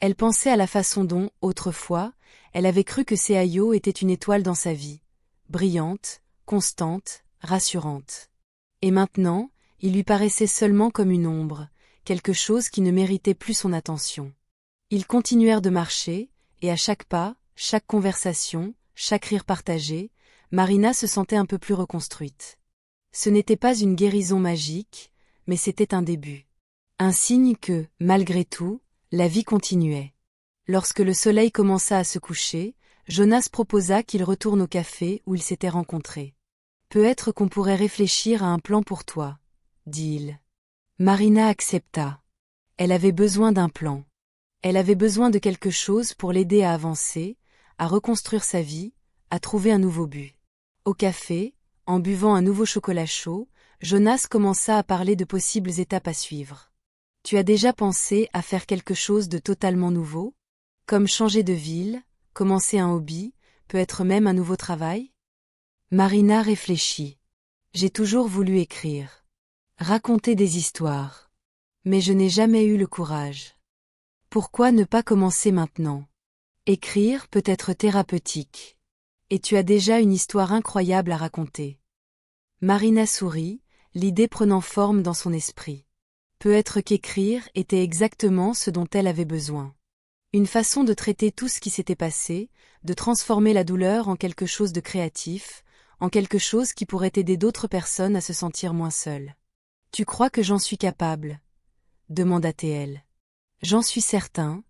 Elle pensait à la façon dont, autrefois, elle avait cru que Seayo était une étoile dans sa vie, brillante, constante, rassurante. Et maintenant, il lui paraissait seulement comme une ombre, quelque chose qui ne méritait plus son attention. Ils continuèrent de marcher, et à chaque pas, chaque conversation, chaque rire partagé, Marina se sentait un peu plus reconstruite. Ce n'était pas une guérison magique, mais c'était un début. Un signe que, malgré tout, la vie continuait. Lorsque le soleil commença à se coucher, Jonas proposa qu'ils retournent au café où ils s'étaient rencontrés. « Peut-être qu'on pourrait réfléchir à un plan pour toi, » dit-il. Marina accepta. Elle avait besoin d'un plan. Elle avait besoin de quelque chose pour l'aider à avancer, à reconstruire sa vie, à trouver un nouveau but. Au café, en buvant un nouveau chocolat chaud, Jonas commença à parler de possibles étapes à suivre. « Tu as déjà pensé à faire quelque chose de totalement nouveau ? Comme changer de ville, commencer un hobby, peut-être même un nouveau travail ?» Marina réfléchit. « J'ai toujours voulu écrire. Raconter des histoires. Mais je n'ai jamais eu le courage. Pourquoi ne pas commencer maintenant ? Écrire peut être thérapeutique. Et tu as déjà une histoire incroyable à raconter. » Marina sourit, l'idée prenant forme dans son esprit. Peut-être qu'écrire était exactement ce dont elle avait besoin. Une façon de traiter tout ce qui s'était passé, de transformer la douleur en quelque chose de créatif, en quelque chose qui pourrait aider d'autres personnes à se sentir moins seules. « Tu crois que j'en suis capable ?» demanda-t-elle. « J'en suis certain, »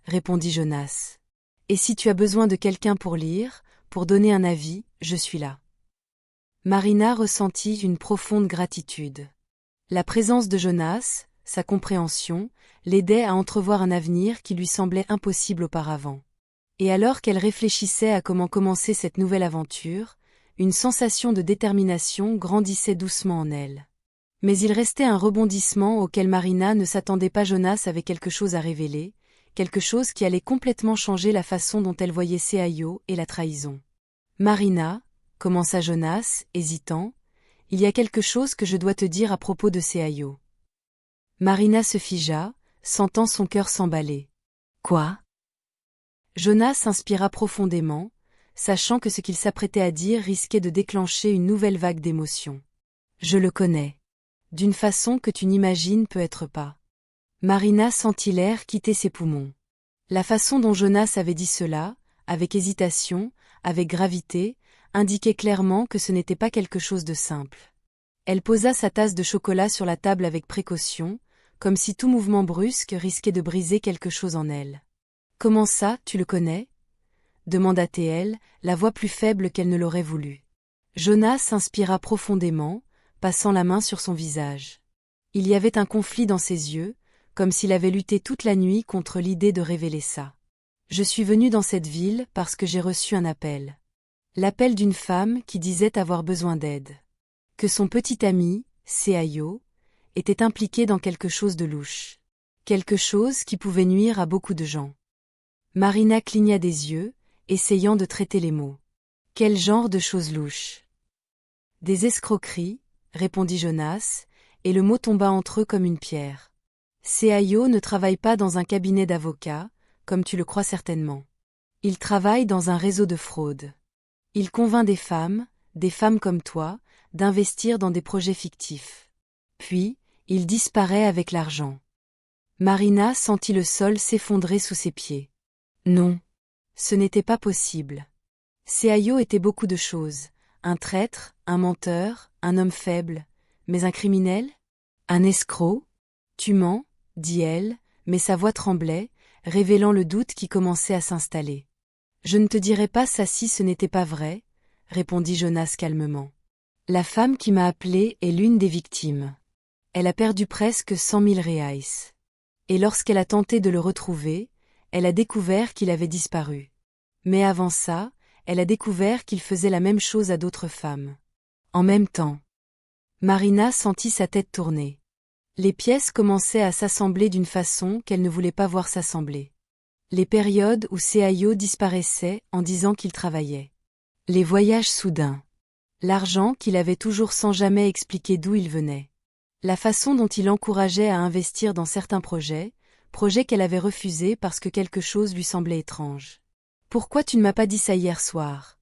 répondit Jonas. « Et si tu as besoin de quelqu'un pour lire, pour donner un avis, je suis là. » Marina ressentit une profonde gratitude. La présence de Jonas, sa compréhension, l'aidait à entrevoir un avenir qui lui semblait impossible auparavant. Et alors qu'elle réfléchissait à comment commencer cette nouvelle aventure, une sensation de détermination grandissait doucement en elle. Mais il restait un rebondissement auquel Marina ne s'attendait pas. Jonas avait quelque chose à révéler, quelque chose qui allait complètement changer la façon dont elle voyait Seayo et la trahison. « Marina, » commença Jonas, hésitant, « il y a quelque chose que je dois te dire à propos de Seayo. » Marina se figea, sentant son cœur s'emballer. « Quoi ?» Jonas inspira profondément, sachant que ce qu'il s'apprêtait à dire risquait de déclencher une nouvelle vague d'émotions. « Je le connais. D'une façon que tu n'imagines peut-être pas. » Marina sentit l'air quitter ses poumons. La façon dont Jonas avait dit cela, avec hésitation, avec gravité, indiquait clairement que ce n'était pas quelque chose de simple. Elle posa sa tasse de chocolat sur la table avec précaution, comme si tout mouvement brusque risquait de briser quelque chose en elle. « Comment ça, tu le connais ?» demanda-t-elle, la voix plus faible qu'elle ne l'aurait voulu. Jonas inspira profondément, passant la main sur son visage. Il y avait un conflit dans ses yeux, comme s'il avait lutté toute la nuit contre l'idée de révéler ça. « Je suis venu dans cette ville parce que j'ai reçu un appel. L'appel d'une femme qui disait avoir besoin d'aide. Que son petit ami, Seayo, était impliqué dans quelque chose de louche. Quelque chose qui pouvait nuire à beaucoup de gens. » Marina cligna des yeux, essayant de traiter les mots. « Quel genre de choses louches ?»« Des escroqueries, » répondit Jonas, et le mot tomba entre eux comme une pierre. « Seayo ne travaille pas dans un cabinet d'avocats, comme tu le crois certainement. Il travaille dans un réseau de fraude. Il convainc des femmes comme toi, d'investir dans des projets fictifs. Puis, il disparaît avec l'argent. » Marina sentit le sol s'effondrer sous ses pieds. Non. Ce n'était pas possible. Seayo était beaucoup de choses. Un traître, un menteur, un homme faible. Mais un criminel? Un escroc? Tu mens, dit elle, mais sa voix tremblait, révélant le doute qui commençait à s'installer. Je ne te dirai pas ça si ce n'était pas vrai, répondit Jonas calmement. La femme qui m'a appelé est l'une des victimes. Elle a perdu presque 100 000 reais. Et lorsqu'elle a tenté de le retrouver, elle a découvert qu'il avait disparu. Mais avant ça, elle a découvert qu'il faisait la même chose à d'autres femmes. En même temps. Marina sentit sa tête tourner. Les pièces commençaient à s'assembler d'une façon qu'elle ne voulait pas voir s'assembler. Les périodes où Seayo disparaissait en disant qu'il travaillait. Les voyages soudains. L'argent qu'il avait toujours sans jamais expliquer d'où il venait. La façon dont il encourageait à investir dans certains projets qu'elle avait refusés parce que quelque chose lui semblait étrange. « Pourquoi tu ne m'as pas dit ça hier soir ?»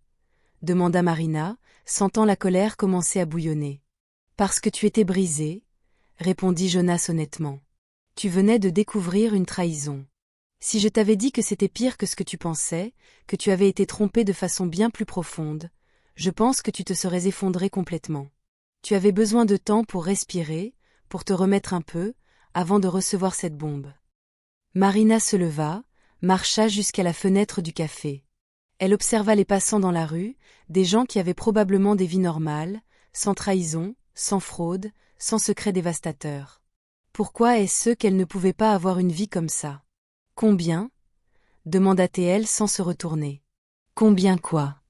demanda Marina, sentant la colère commencer à bouillonner. « Parce que tu étais brisée, » répondit Jonas honnêtement. « Tu venais de découvrir une trahison. Si je t'avais dit que c'était pire que ce que tu pensais, que tu avais été trompée de façon bien plus profonde, je pense que tu te serais effondrée complètement. Tu avais besoin de temps pour respirer, pour te remettre un peu, avant de recevoir cette bombe. » Marina se leva, marcha jusqu'à la fenêtre du café. Elle observa les passants dans la rue, des gens qui avaient probablement des vies normales, sans trahison, sans fraude, sans secret dévastateur. Pourquoi est-ce qu'elle ne pouvait pas avoir une vie comme ça? Combien? Demanda-t-elle sans se retourner. Combien quoi?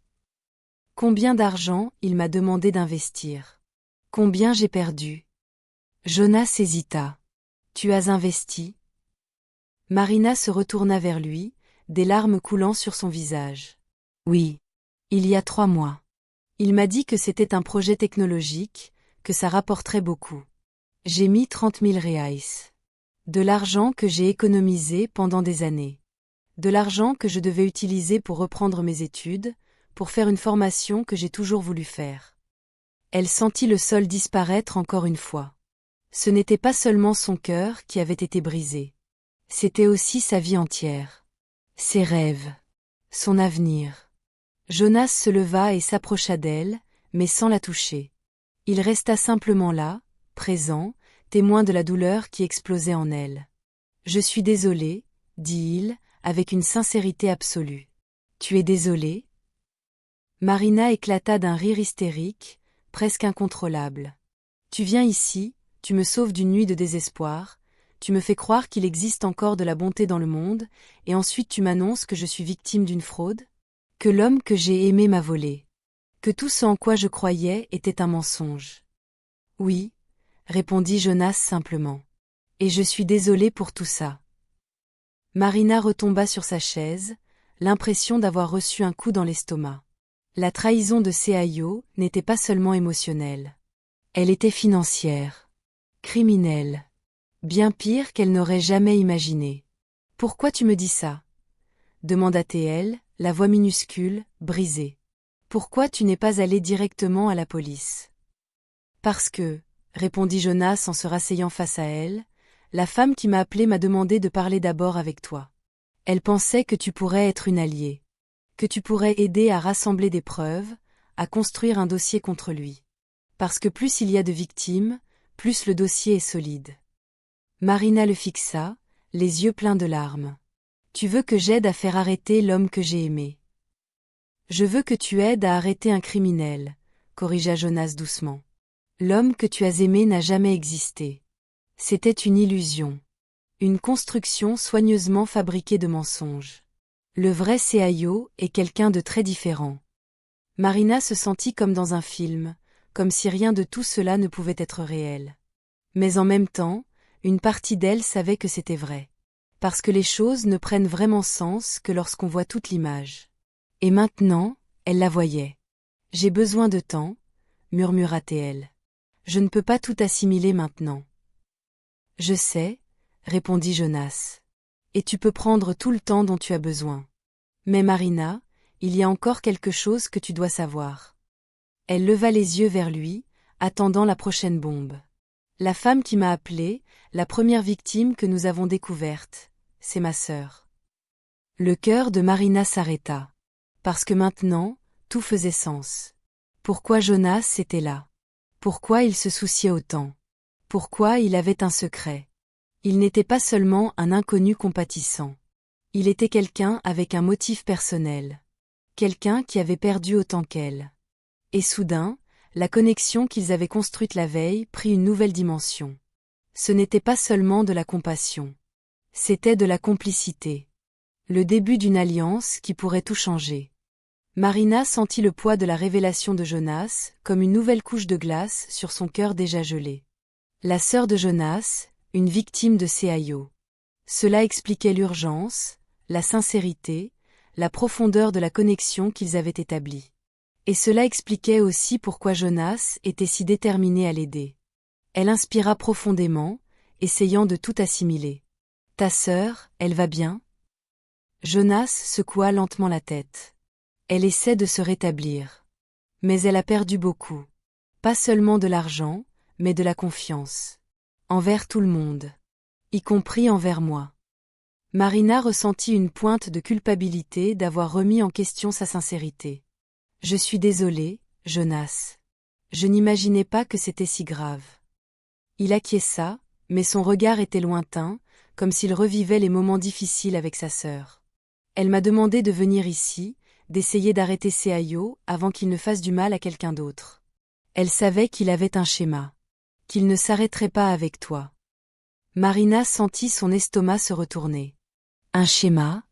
Combien d'argent il m'a demandé d'investir? Combien j'ai perdu? Jonas hésita. Tu as investi? Marina se retourna vers lui, des larmes coulant sur son visage. Oui. Il y a 3 mois. Il m'a dit que c'était un projet technologique, que ça rapporterait beaucoup. J'ai mis 30 000 reais. De l'argent que j'ai économisé pendant des années. De l'argent que je devais utiliser pour reprendre mes études, pour faire une formation que j'ai toujours voulu faire. Elle sentit le sol disparaître encore une fois. Ce n'était pas seulement son cœur qui avait été brisé. C'était aussi sa vie entière. Ses rêves. Son avenir. Jonas se leva et s'approcha d'elle, mais sans la toucher. Il resta simplement là, présent, témoin de la douleur qui explosait en elle. « Je suis désolé, » dit-il, avec une sincérité absolue. « Tu es désolé ?» Marina éclata d'un rire hystérique, presque incontrôlable. « Tu viens ici, tu me sauves d'une nuit de désespoir, tu me fais croire qu'il existe encore de la bonté dans le monde, et ensuite tu m'annonces que je suis victime d'une fraude? Que l'homme que j'ai aimé m'a volé? Que tout ce en quoi je croyais était un mensonge? Oui, répondit Jonas simplement. Et je suis désolé pour tout ça. Marina retomba sur sa chaise, l'impression d'avoir reçu un coup dans l'estomac. La trahison de Seayo n'était pas seulement émotionnelle. Elle était financière. Criminelle. Bien pire qu'elle n'aurait jamais imaginé. « Pourquoi tu me dis ça ?» demanda-t-elle, la voix minuscule, brisée. « Pourquoi tu n'es pas allé directement à la police ?»« Parce que, » répondit Jonas en se rasseyant face à elle, « la femme qui m'a appelé m'a demandé de parler d'abord avec toi. Elle pensait que tu pourrais être une alliée. Que tu pourrais aider à rassembler des preuves, à construire un dossier contre lui. Parce que plus il y a de victimes, plus le dossier est solide. » Marina le fixa, les yeux pleins de larmes. « Tu veux que j'aide à faire arrêter l'homme que j'ai aimé. »« Je veux que tu aides à arrêter un criminel, » corrigea Jonas doucement. « L'homme que tu as aimé n'a jamais existé. C'était une illusion. Une construction soigneusement fabriquée de mensonges. Le vrai Seayo est quelqu'un de très différent. » Marina se sentit comme dans un film, comme si rien de tout cela ne pouvait être réel. Mais en même temps, une partie d'elle savait que c'était vrai. Parce que les choses ne prennent vraiment sens que lorsqu'on voit toute l'image. Et maintenant, elle la voyait. « J'ai besoin de temps, » murmura-t-elle. « Je ne peux pas tout assimiler maintenant. »« Je sais, » répondit Jonas. « Et tu peux prendre tout le temps dont tu as besoin. Mais Marina, il y a encore quelque chose que tu dois savoir. » Elle leva les yeux vers lui, attendant la prochaine bombe. « La femme qui m'a appelée, la première victime que nous avons découverte, c'est ma sœur. Le cœur de Marina s'arrêta. Parce que maintenant, tout faisait sens. Pourquoi Jonas était là? Pourquoi il se souciait autant? Pourquoi il avait un secret? Il n'était pas seulement un inconnu compatissant. Il était quelqu'un avec un motif personnel. Quelqu'un qui avait perdu autant qu'elle. Et soudain, la connexion qu'ils avaient construite la veille prit une nouvelle dimension. Ce n'était pas seulement de la compassion. C'était de la complicité. Le début d'une alliance qui pourrait tout changer. Marina sentit le poids de la révélation de Jonas comme une nouvelle couche de glace sur son cœur déjà gelé. La sœur de Jonas, une victime de CIO. Cela expliquait l'urgence, la sincérité, la profondeur de la connexion qu'ils avaient établie. Et cela expliquait aussi pourquoi Jonas était si déterminé à l'aider. Elle inspira profondément, essayant de tout assimiler. « Ta sœur, elle va bien ?» Jonas secoua lentement la tête. Elle essaie de se rétablir. Mais elle a perdu beaucoup. Pas seulement de l'argent, mais de la confiance. Envers tout le monde. Y compris envers moi. Marina ressentit une pointe de culpabilité d'avoir remis en question sa sincérité. « Je suis désolée, Jonas. Je n'imaginais pas que c'était si grave. » Il acquiesça, mais son regard était lointain, comme s'il revivait les moments difficiles avec sa sœur. Elle m'a demandé de venir ici, d'essayer d'arrêter CIO avant qu'il ne fasse du mal à quelqu'un d'autre. Elle savait qu'il avait un schéma. Qu'il ne s'arrêterait pas avec toi. Marina sentit son estomac se retourner. Un schéma?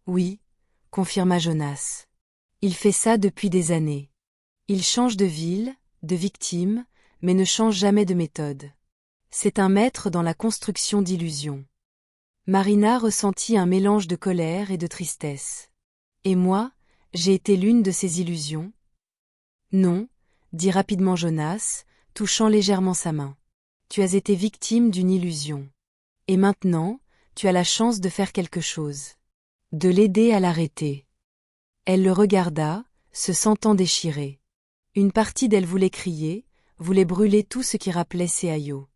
Oui, confirma Jonas. Il fait ça depuis des années. Il change de ville, de victime, mais ne change jamais de méthode. C'est un maître dans la construction d'illusions. Marina ressentit un mélange de colère et de tristesse. Et moi, j'ai été l'une de ces illusions? Non, dit rapidement Jonas, touchant légèrement sa main. Tu as été victime d'une illusion. Et maintenant, tu as la chance de faire quelque chose. De l'aider à l'arrêter. Elle le regarda, se sentant déchirée. Une partie d'elle voulait crier, voulait brûler tout ce qui rappelait CIO.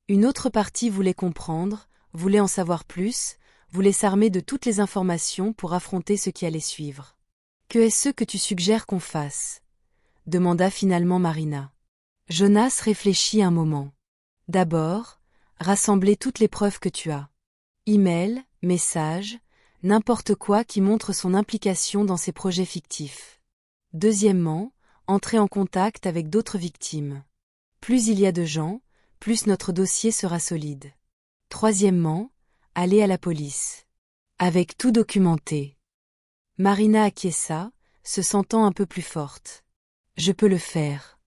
Une autre partie voulait comprendre, voulait en savoir plus, voulait s'armer de toutes les informations pour affronter ce qui allait suivre. « Que est-ce que tu suggères qu'on fasse ?» demanda finalement Marina. Jonas réfléchit un moment. « D'abord, rassembler toutes les preuves que tu as. Email, messages, n'importe quoi qui montre son implication dans ces projets fictifs. Deuxièmement, entrer en contact avec d'autres victimes. Plus il y a de gens, plus notre dossier sera solide. Troisièmement, aller à la police. Avec tout documenté. » Marina acquiesça, se sentant un peu plus forte. « Je peux le faire.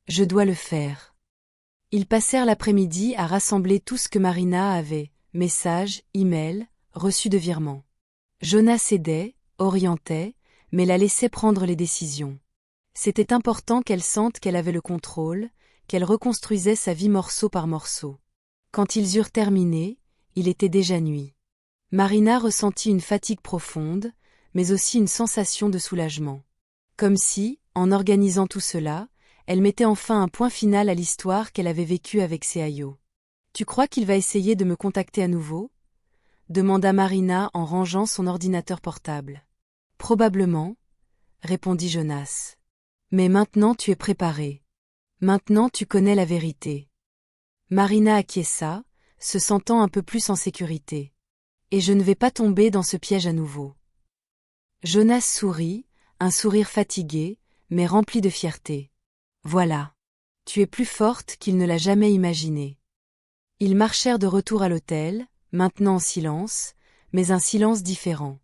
Je dois le faire. » Ils passèrent l'après-midi à rassembler tout ce que Marina avait, messages, emails, reçus de virements. Jonas aidait, orientait, mais la laissait prendre les décisions. C'était important qu'elle sente qu'elle avait le contrôle, qu'elle reconstruisait sa vie morceau par morceau. Quand ils eurent terminé, il était déjà nuit. Marina ressentit une fatigue profonde, mais aussi une sensation de soulagement. Comme si, en organisant tout cela, elle mettait enfin un point final à l'histoire qu'elle avait vécue avec CIO. « Tu crois qu'il va essayer de me contacter à nouveau ?» demanda Marina en rangeant son ordinateur portable. « Probablement, » répondit Jonas. « Mais maintenant tu es préparé. Maintenant tu connais la vérité. » Marina acquiesça, se sentant un peu plus en sécurité. « Et je ne vais pas tomber dans ce piège à nouveau. » Jonas sourit, un sourire fatigué, mais rempli de fierté. « Voilà. Tu es plus forte qu'il ne l'a jamais imaginé. » Ils marchèrent de retour à l'hôtel, maintenant en silence, mais un silence différent.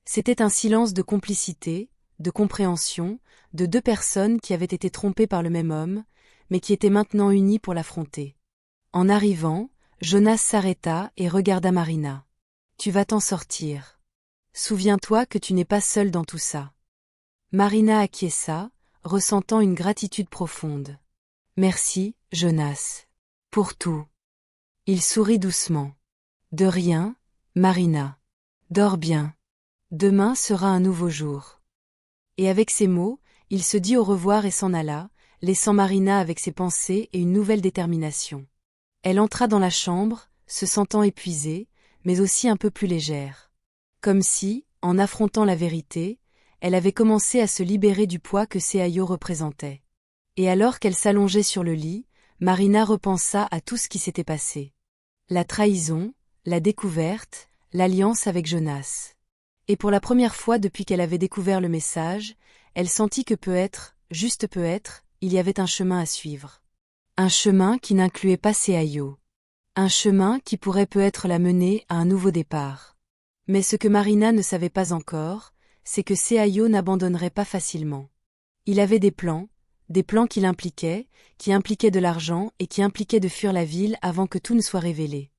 C'était un silence de complicité, de compréhension, de deux personnes qui avaient été trompées par le même homme, mais qui étaient maintenant unies pour l'affronter. En arrivant, Jonas s'arrêta et regarda Marina. « Tu vas t'en sortir. Souviens-toi que tu n'es pas seule dans tout ça. » Marina acquiesça, ressentant une gratitude profonde. « Merci, Jonas. Pour tout. » Il sourit doucement. « De rien, Marina. Dors bien. Demain sera un nouveau jour. » Et avec ces mots, il se dit au revoir et s'en alla, laissant Marina avec ses pensées et une nouvelle détermination. Elle entra dans la chambre, se sentant épuisée, mais aussi un peu plus légère. Comme si, en affrontant la vérité, elle avait commencé à se libérer du poids que Seayo représentait. Et alors qu'elle s'allongeait sur le lit, Marina repensa à tout ce qui s'était passé. La trahison, la découverte, l'alliance avec Jonas. Et pour la première fois depuis qu'elle avait découvert le message, elle sentit que peut-être, juste peut-être, il y avait un chemin à suivre. Un chemin qui n'incluait pas Seayo. Un chemin qui pourrait peut-être la mener à un nouveau départ. Mais ce que Marina ne savait pas encore, c'est que Seayo n'abandonnerait pas facilement. Il avait des plans qui l'impliquaient, qui impliquaient de l'argent et qui impliquaient de fuir la ville avant que tout ne soit révélé.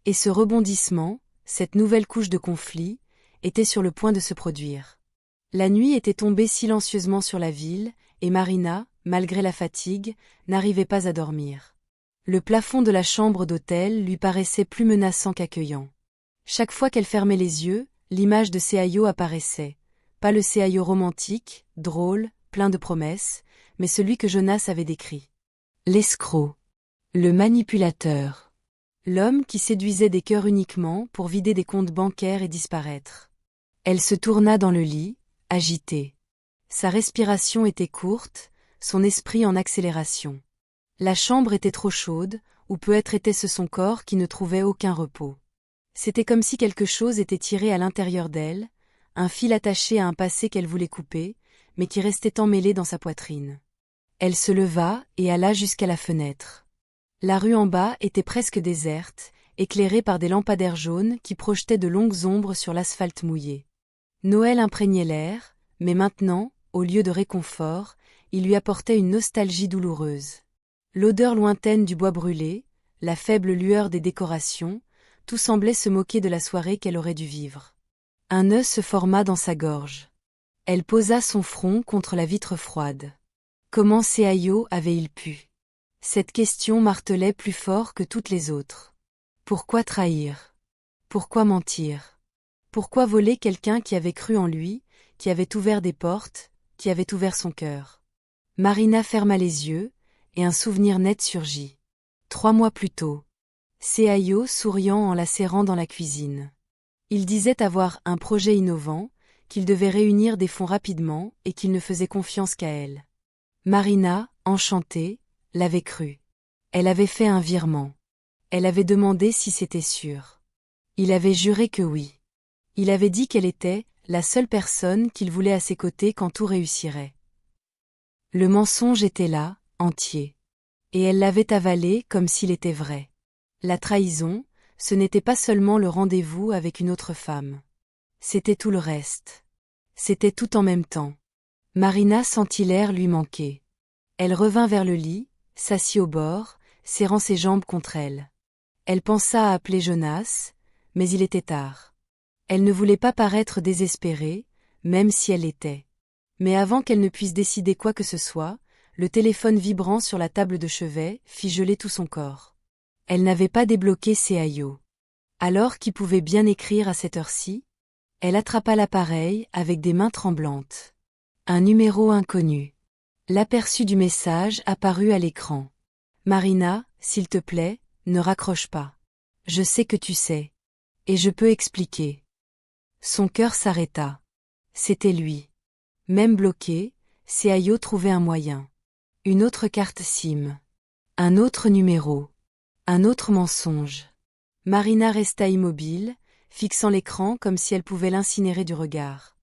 Et ce rebondissement, cette nouvelle couche de conflit, était sur le point de se produire. La nuit était tombée silencieusement sur la ville, et Marina, malgré la fatigue, n'arrivait pas à dormir. Le plafond de la chambre d'hôtel lui paraissait plus menaçant qu'accueillant. Chaque fois qu'elle fermait les yeux, l'image de Seayo apparaissait. Pas le Seayo romantique, drôle, plein de promesses, mais celui que Jonas avait décrit. L'escroc. Le manipulateur. L'homme qui séduisait des cœurs uniquement pour vider des comptes bancaires et disparaître. Elle se tourna dans le lit, agitée. Sa respiration était courte, son esprit en accélération. La chambre était trop chaude, ou peut-être était-ce son corps qui ne trouvait aucun repos. C'était comme si quelque chose était tiré à l'intérieur d'elle, un fil attaché à un passé qu'elle voulait couper, mais qui restait emmêlé dans sa poitrine. Elle se leva et alla jusqu'à la fenêtre. La rue en bas était presque déserte, éclairée par des lampadaires jaunes qui projetaient de longues ombres sur l'asphalte mouillé. Noël imprégnait l'air, mais maintenant, au lieu de réconfort, il lui apportait une nostalgie douloureuse. L'odeur lointaine du bois brûlé, la faible lueur des décorations, tout semblait se moquer de la soirée qu'elle aurait dû vivre. Un nœud se forma dans sa gorge. Elle posa son front contre la vitre froide. Comment Seayo avait-il pu? Cette question martelait plus fort que toutes les autres. Pourquoi trahir? Pourquoi mentir? Pourquoi voler quelqu'un qui avait cru en lui, qui avait ouvert des portes, qui avait ouvert son cœur? Marina ferma les yeux, et un souvenir net surgit. 3 mois plus tôt. Seayo souriant en la serrant dans la cuisine. Il disait avoir un projet innovant, qu'il devait réunir des fonds rapidement et qu'il ne faisait confiance qu'à elle. Marina, enchantée, l'avait cru. Elle avait fait un virement. Elle avait demandé si c'était sûr. Il avait juré que oui. Il avait dit qu'elle était la seule personne qu'il voulait à ses côtés quand tout réussirait. Le mensonge était là, entier. Et elle l'avait avalé comme s'il était vrai. La trahison, ce n'était pas seulement le rendez-vous avec une autre femme. C'était tout le reste. C'était tout en même temps. Marina sentit l'air lui manquer. Elle revint vers le lit, s'assit au bord, serrant ses jambes contre elle. Elle pensa à appeler Jonas, mais il était tard. Elle ne voulait pas paraître désespérée, même si elle l'était. Mais avant qu'elle ne puisse décider quoi que ce soit, le téléphone vibrant sur la table de chevet fit geler tout son corps. Elle n'avait pas débloqué Seayo. Alors qui pouvait bien écrire à cette heure-ci? Elle attrapa l'appareil avec des mains tremblantes. Un numéro inconnu. L'aperçu du message apparut à l'écran. Marina, s'il te plaît, ne raccroche pas. Je sais que tu sais. Et je peux expliquer. Son cœur s'arrêta. C'était lui. Même bloqué, Seayo trouvait un moyen. Une autre carte SIM. Un autre numéro. Un autre mensonge. Marina resta immobile, fixant l'écran comme si elle pouvait l'incinérer du regard.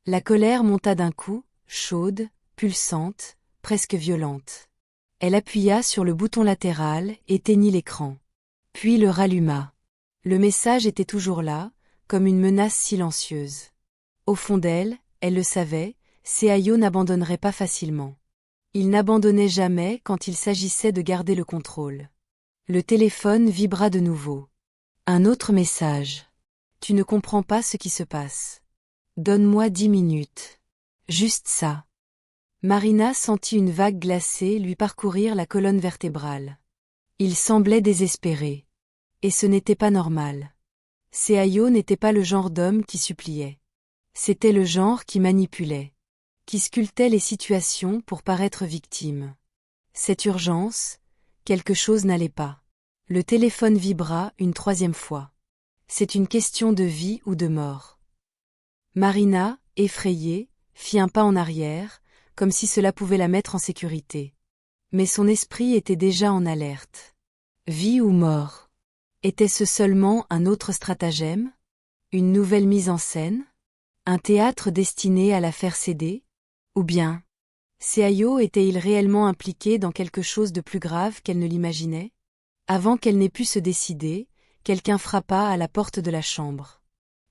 La colère monta d'un coup, chaude, pulsante, presque violente. Elle appuya sur le bouton latéral, éteignit l'écran. Puis le ralluma. Le message était toujours là, comme une menace silencieuse. Au fond d'elle, elle le savait, Seayo n'abandonnerait pas facilement. Il n'abandonnait jamais quand il s'agissait de garder le contrôle. Le téléphone vibra de nouveau. Un autre message. Tu ne comprends pas ce qui se passe. Donne-moi 10 minutes. Juste ça. Marina sentit une vague glacée lui parcourir la colonne vertébrale. Il semblait désespéré. Et ce n'était pas normal. Seayo n'était pas le genre d'homme qui suppliait. C'était le genre qui manipulait. Qui sculptait les situations pour paraître victime. Cette urgence, quelque chose n'allait pas. Le téléphone vibra une troisième fois. C'est une question de vie ou de mort. Marina, effrayée, fit un pas en arrière, comme si cela pouvait la mettre en sécurité. Mais son esprit était déjà en alerte. Vie ou mort? Était-ce seulement un autre stratagème? Une nouvelle mise en scène? Un théâtre destiné à la faire céder? Ou bien, Seayo était-il réellement impliqué dans quelque chose de plus grave qu'elle ne l'imaginait? Avant qu'elle n'ait pu se décider, quelqu'un frappa à la porte de la chambre.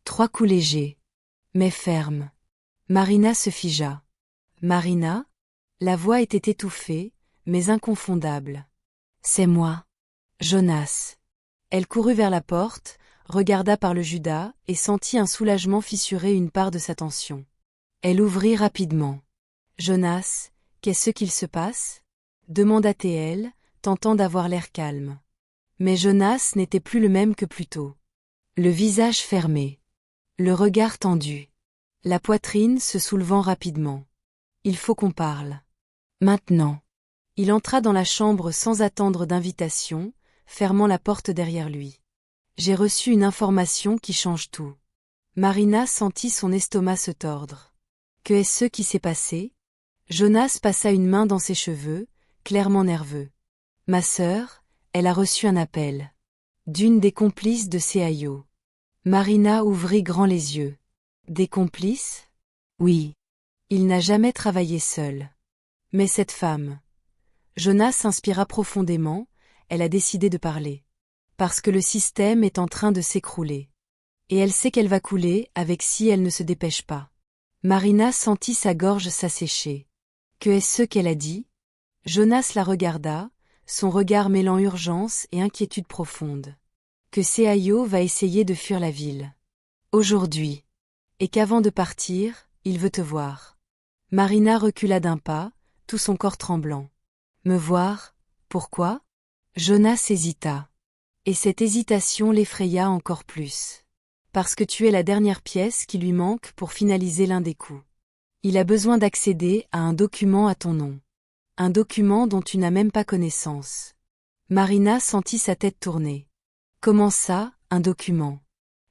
3 coups légers, mais fermes. Marina se figea. Marina? La voix était étouffée, mais inconfondable. C'est moi. Jonas. Elle courut vers la porte, regarda par le judas et sentit un soulagement fissurer une part de sa tension. Elle ouvrit rapidement. Jonas, qu'est-ce qu'il se passe? Demanda-t-elle, tentant d'avoir l'air calme. Mais Jonas n'était plus le même que plus tôt. Le visage fermé. Le regard tendu. La poitrine se soulevant rapidement. Il faut qu'on parle. Maintenant. Il entra dans la chambre sans attendre d'invitation, fermant la porte derrière lui. J'ai reçu une information qui change tout. Marina sentit son estomac se tordre. Que est-ce qui s'est passé? Jonas passa une main dans ses cheveux, clairement nerveux. Ma sœur, elle a reçu un appel. D'une des complices de Seayo. Marina ouvrit grand les yeux. Des complices? Oui. Il n'a jamais travaillé seul. Mais cette femme. Jonas s'inspira profondément, elle a décidé de parler. Parce que le système est en train de s'écrouler. Et elle sait qu'elle va couler avec si elle ne se dépêche pas. Marina sentit sa gorge s'assécher. Que est-ce qu'elle a dit? Jonas la regarda, son regard mêlant urgence et inquiétude profonde. Que Seayo va essayer de fuir la ville. Aujourd'hui. Et qu'avant de partir, il veut te voir. Marina recula d'un pas, tout son corps tremblant. Me voir? Pourquoi? Jonas hésita. Et cette hésitation l'effraya encore plus. Parce que tu es la dernière pièce qui lui manque pour finaliser l'un des coups. Il a besoin d'accéder à un document à ton nom. Un document dont tu n'as même pas connaissance. Marina sentit sa tête tourner. Comment ça, un document?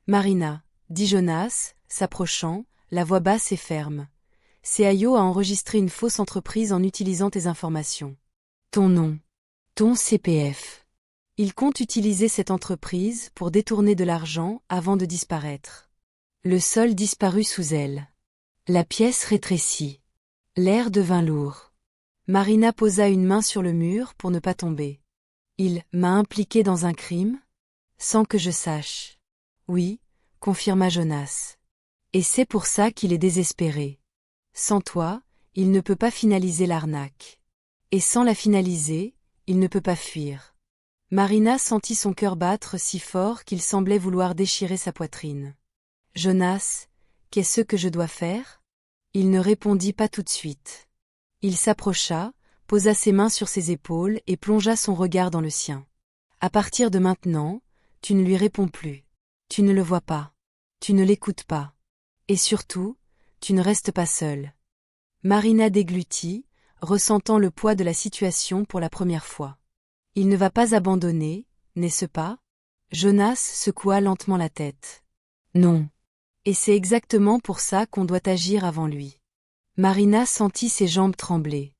Marina, dit Jonas, s'approchant, la voix basse et ferme. Seayo a enregistré une fausse entreprise en utilisant tes informations. Ton nom. Ton CPF. Il compte utiliser cette entreprise pour détourner de l'argent avant de disparaître. Le sol disparut sous elle. La pièce rétrécit. L'air devint lourd. Marina posa une main sur le mur pour ne pas tomber. Il m'a impliqué dans un crime? Sans que je sache. Oui, confirma Jonas. Et c'est pour ça qu'il est désespéré. Sans toi, il ne peut pas finaliser l'arnaque. Et sans la finaliser, il ne peut pas fuir. Marina sentit son cœur battre si fort qu'il semblait vouloir déchirer sa poitrine. Jonas, qu'est-ce que je dois faire? Il ne répondit pas tout de suite. Il s'approcha, posa ses mains sur ses épaules et plongea son regard dans le sien. À partir de maintenant, tu ne lui réponds plus. Tu ne le vois pas. Tu ne l'écoutes pas. Et surtout, tu ne restes pas seul. Marina déglutit, ressentant le poids de la situation pour la première fois. Il ne va pas abandonner, n'est-ce pas? Jonas secoua lentement la tête. Non. Et c'est exactement pour ça qu'on doit agir avant lui. Marina sentit ses jambes trembler.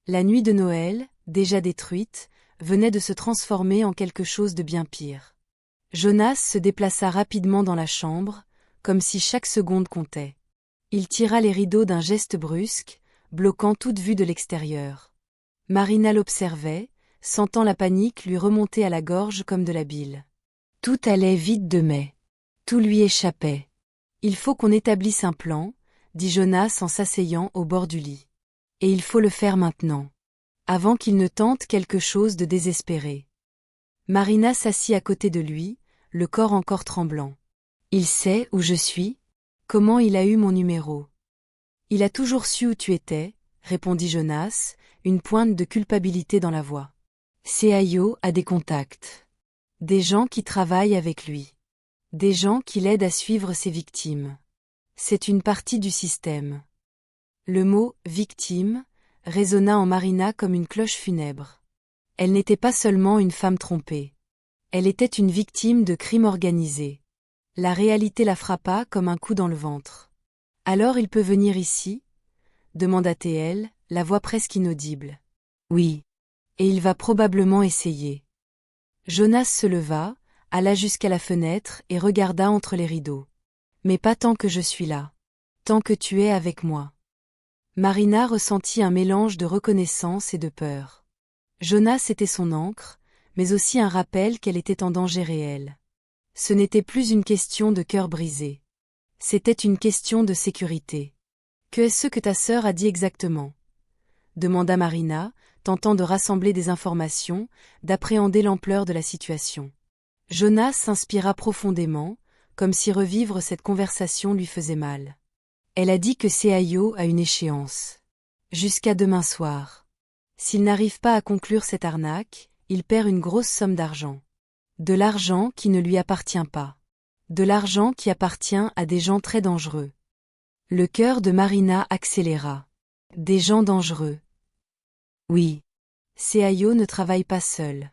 La nuit de Noël, déjà détruite, venait de se transformer en quelque chose de bien pire. Jonas se déplaça rapidement dans la chambre, comme si chaque seconde comptait. Il tira les rideaux d'un geste brusque, bloquant toute vue de l'extérieur. Marina l'observait, sentant la panique lui remonter à la gorge comme de la bile. Tout allait vite de mai. Tout lui échappait. Il faut qu'on établisse un plan, dit Jonas en s'asseyant au bord du lit. Et il faut le faire maintenant. Avant qu'il ne tente quelque chose de désespéré. Marina s'assit à côté de lui, le corps encore tremblant. Il sait où je suis? Comment il a eu mon numéro? Il a toujours su où tu étais, répondit Jonas, une pointe de culpabilité dans la voix. Seayo a des contacts. Des gens qui travaillent avec lui. Des gens qui l'aident à suivre ses victimes. C'est une partie du système. Le mot « victime » résonna en Marina comme une cloche funèbre. Elle n'était pas seulement une femme trompée. Elle était une victime de crime organisé. La réalité la frappa comme un coup dans le ventre. Alors il peut venir ici? Demanda TL, la voix presque inaudible. Oui. Et il va probablement essayer. Jonas se leva, alla jusqu'à la fenêtre et regarda entre les rideaux. Mais pas tant que je suis là. Tant que tu es avec moi. Marina ressentit un mélange de reconnaissance et de peur. Jonas était son ancre, mais aussi un rappel qu'elle était en danger réel. Ce n'était plus une question de cœur brisé. C'était une question de sécurité. Que est-ce que ta sœur a dit exactement? Demanda Marina, tentant de rassembler des informations, d'appréhender l'ampleur de la situation. Jonas s'inspira profondément, comme si revivre cette conversation lui faisait mal. Elle a dit que Seayo a une échéance. Jusqu'à demain soir. S'il n'arrive pas à conclure cette arnaque, il perd une grosse somme d'argent. De l'argent qui ne lui appartient pas. De l'argent qui appartient à des gens très dangereux. Le cœur de Marina accéléra. Des gens dangereux. Oui. Seayo ne travaille pas seul.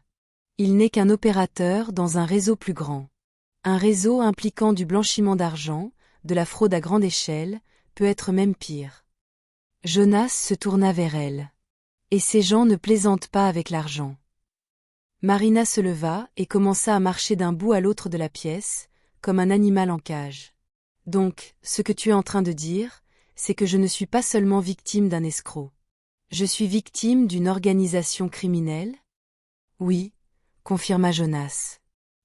Il n'est qu'un opérateur dans un réseau plus grand. Un réseau impliquant du blanchiment d'argent, de la fraude à grande échelle, peut être même pire. Jonas se tourna vers elle. Et ces gens ne plaisantent pas avec l'argent. Marina se leva et commença à marcher d'un bout à l'autre de la pièce, comme un animal en cage. Donc, ce que tu es en train de dire, c'est que je ne suis pas seulement victime d'un escroc. Je suis victime d'une organisation criminelle? Oui, confirma Jonas.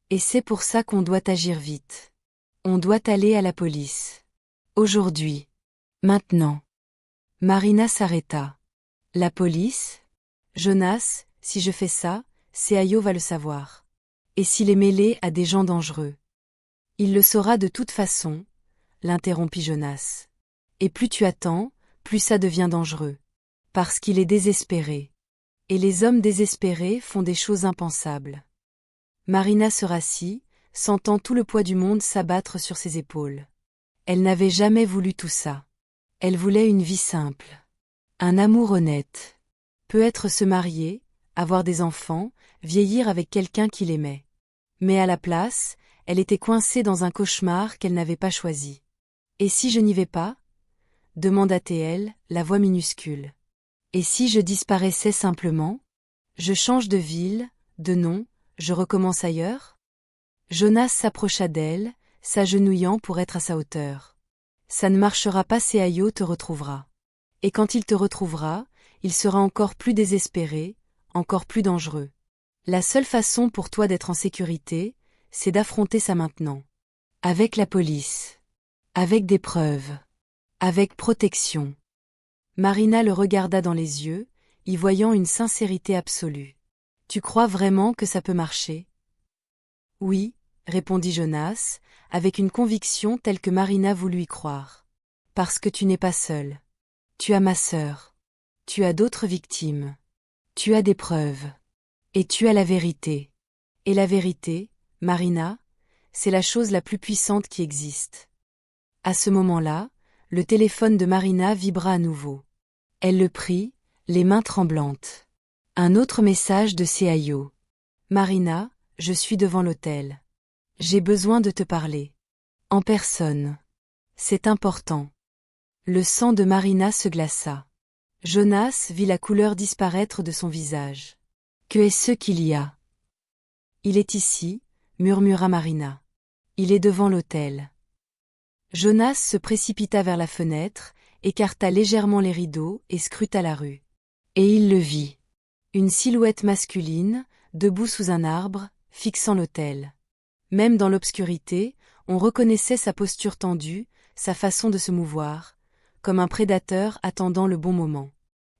Et c'est pour ça qu'on doit agir vite. On doit aller à la police. Aujourd'hui. Maintenant. Marina s'arrêta. La police? Jonas, si je fais ça, Seayo va le savoir. Et s'il est mêlé à des gens dangereux? Il le saura de toute façon, l'interrompit Jonas. Et plus tu attends, plus ça devient dangereux. Parce qu'il est désespéré. Et les hommes désespérés font des choses impensables. Marina se rassit, sentant tout le poids du monde s'abattre sur ses épaules. Elle n'avait jamais voulu tout ça. Elle voulait une vie simple. Un amour honnête. Peut-être se marier, avoir des enfants, vieillir avec quelqu'un qui l'aimait. Mais à la place, elle était coincée dans un cauchemar qu'elle n'avait pas choisi. Et si je n'y vais pas? Demanda-t-elle, la voix minuscule. Et si je disparaissais simplement? Je change de ville, de nom, je recommence ailleurs? Jonas s'approcha d'elle, s'agenouillant pour être à sa hauteur. Ça ne marchera pas, Seayo te retrouvera. Et quand il te retrouvera, il sera encore plus désespéré, encore plus dangereux. La seule façon pour toi d'être en sécurité, c'est d'affronter ça maintenant. Avec la police. Avec des preuves. Avec protection. Marina le regarda dans les yeux, y voyant une sincérité absolue. Tu crois vraiment que ça peut marcher? Oui, répondit Jonas, avec une conviction telle que Marina voulut y croire. Parce que tu n'es pas seul. Tu as ma sœur. Tu as d'autres victimes. Tu as des preuves. Et tu as la vérité. Et la vérité, Marina, c'est la chose la plus puissante qui existe. À ce moment-là, le téléphone de Marina vibra à nouveau. Elle le prit, les mains tremblantes. Un autre message de Seayo. Marina, je suis devant l'hôtel. J'ai besoin de te parler. En personne. C'est important. Le sang de Marina se glaça. Jonas vit la couleur disparaître de son visage. Que est-ce qu'il y a? Il est ici, murmura Marina. Il est devant l'hôtel. Jonas se précipita vers la fenêtre, écarta légèrement les rideaux et scruta la rue. Et il le vit. Une silhouette masculine, debout sous un arbre, fixant l'hôtel. Même dans l'obscurité, on reconnaissait sa posture tendue, sa façon de se mouvoir, comme un prédateur attendant le bon moment.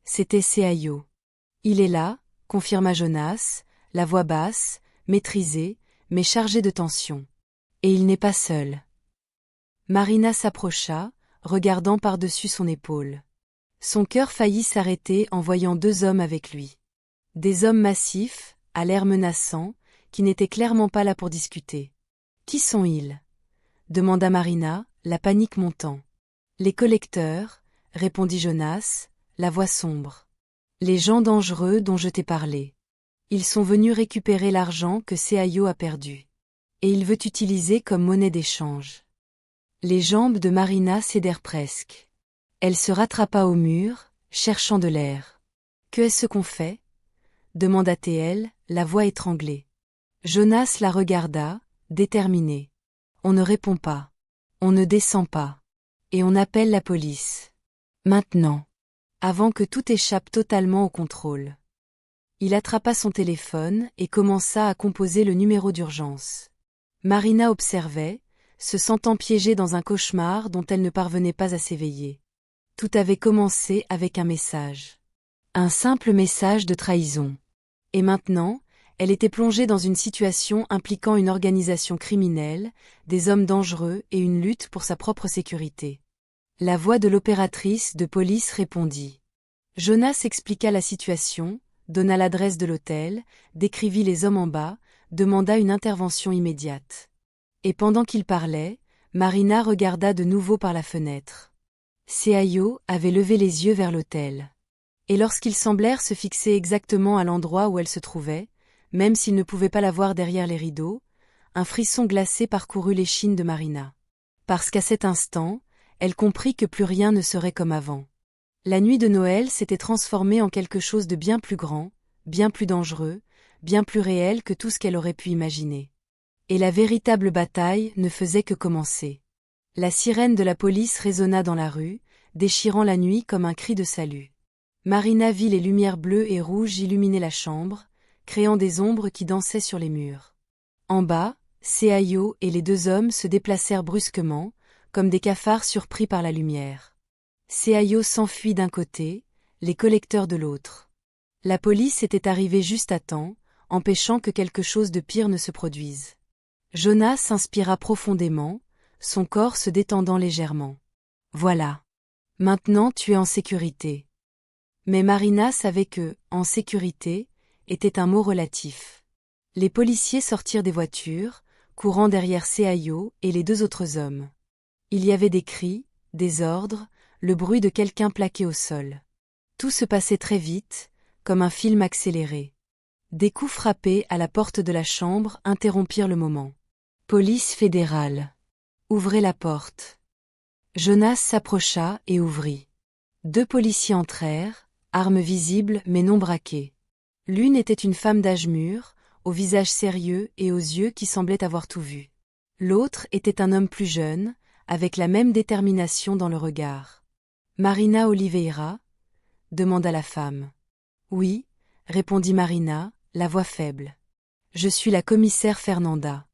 C'était Seayo. Il est là, confirma Jonas, la voix basse, maîtrisée, mais chargée de tension. Et il n'est pas seul. Marina s'approcha, regardant par-dessus son épaule. Son cœur faillit s'arrêter en voyant deux hommes avec lui. Des hommes massifs, à l'air menaçant, qui n'étaient clairement pas là pour discuter. Qui sont-ils? Demanda Marina, la panique montant. Les collecteurs, répondit Jonas, la voix sombre. Les gens dangereux dont je t'ai parlé. Ils sont venus récupérer l'argent que Seayo a perdu. Et il veut utiliser comme monnaie d'échange. Les jambes de Marina cédèrent presque. Elle se rattrapa au mur, cherchant de l'air. « Que est-ce qu'on fait » demanda-t-elle, la voix étranglée. Jonas la regarda, déterminé. On ne répond pas. On ne descend pas. Et on appelle la police. Maintenant. Avant que tout échappe totalement au contrôle. Il attrapa son téléphone et commença à composer le numéro d'urgence. Marina observait, se sentant piégée dans un cauchemar dont elle ne parvenait pas à s'éveiller. Tout avait commencé avec un message. Un simple message de trahison. Et maintenant, elle était plongée dans une situation impliquant une organisation criminelle, des hommes dangereux et une lutte pour sa propre sécurité. La voix de l'opératrice de police répondit. Jonas expliqua la situation, donna l'adresse de l'hôtel, décrivit les hommes en bas, demanda une intervention immédiate. Et pendant qu'il parlait, Marina regarda de nouveau par la fenêtre. Seayo avait levé les yeux vers l'hôtel. Et lorsqu'ils semblèrent se fixer exactement à l'endroit où elle se trouvait, même s'ils ne pouvaient pas la voir derrière les rideaux, un frisson glacé parcourut l'échine de Marina. Parce qu'à cet instant, elle comprit que plus rien ne serait comme avant. La nuit de Noël s'était transformée en quelque chose de bien plus grand, bien plus dangereux, bien plus réel que tout ce qu'elle aurait pu imaginer. Et la véritable bataille ne faisait que commencer. La sirène de la police résonna dans la rue, déchirant la nuit comme un cri de salut. Marina vit les lumières bleues et rouges illuminer la chambre, créant des ombres qui dansaient sur les murs. En bas, Seayo et les deux hommes se déplacèrent brusquement, comme des cafards surpris par la lumière. Seayo s'enfuit d'un côté, les collecteurs de l'autre. La police était arrivée juste à temps, empêchant que quelque chose de pire ne se produise. Jonas s'inspira profondément, son corps se détendant légèrement. Voilà. Maintenant tu es en sécurité. Mais Marina savait que « en sécurité » était un mot relatif. Les policiers sortirent des voitures, courant derrière Seayo et les deux autres hommes. Il y avait des cris, des ordres, le bruit de quelqu'un plaqué au sol. Tout se passait très vite, comme un film accéléré. Des coups frappés à la porte de la chambre interrompirent le moment. Police fédérale. Ouvrez la porte. Jonas s'approcha et ouvrit. Deux policiers entrèrent, armes visibles mais non braquées. L'une était une femme d'âge mûr, au visage sérieux et aux yeux qui semblaient avoir tout vu. L'autre était un homme plus jeune, avec la même détermination dans le regard. « Marina Oliveira » demanda la femme. « Oui » répondit Marina, la voix faible. « Je suis la commissaire Fernanda.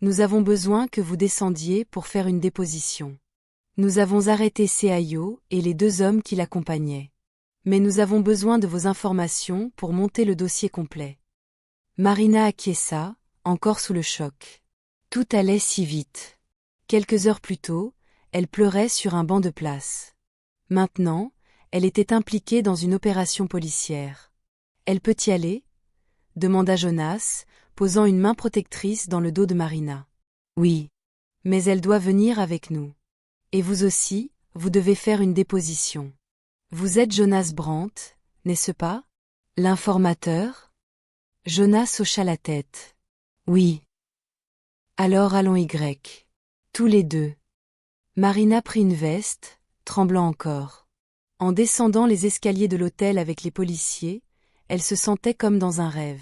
Nous avons besoin que vous descendiez pour faire une déposition. Nous avons arrêté Seayo et les deux hommes qui l'accompagnaient. Mais nous avons besoin de vos informations pour monter le dossier complet. » Marina acquiesça, encore sous le choc. Tout allait si vite. Quelques heures plus tôt, elle pleurait sur un banc de place. Maintenant, elle était impliquée dans une opération policière. « Elle peut y aller » demanda Jonas, posant une main protectrice dans le dos de Marina. « Oui. Mais elle doit venir avec nous. Et vous aussi, vous devez faire une déposition. Vous êtes Jonas Brandt, n'est-ce pas? L'informateur » Jonas hocha la tête. « Oui. » « Alors allons Y. Tous les deux. » Marina prit une veste, tremblant encore. En descendant les escaliers de l'hôtel avec les policiers, elle se sentait comme dans un rêve.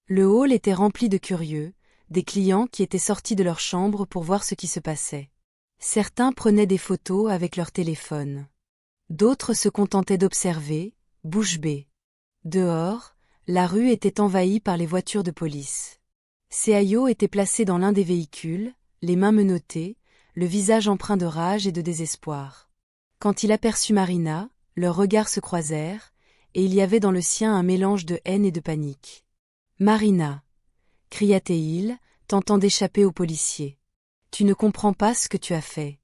Le hall était rempli de curieux, des clients qui étaient sortis de leur chambre pour voir ce qui se passait. Certains prenaient des photos avec leur téléphone. D'autres se contentaient d'observer, bouche bée. Dehors, la rue était envahie par les voitures de police. Seayo était placé dans l'un des véhicules, les mains menottées, le visage empreint de rage et de désespoir. Quand il aperçut Marina, leurs regards se croisèrent, et il y avait dans le sien un mélange de haine et de panique. « Marina » cria-t-il, tentant d'échapper aux policiers. « Tu ne comprends pas ce que tu as fait.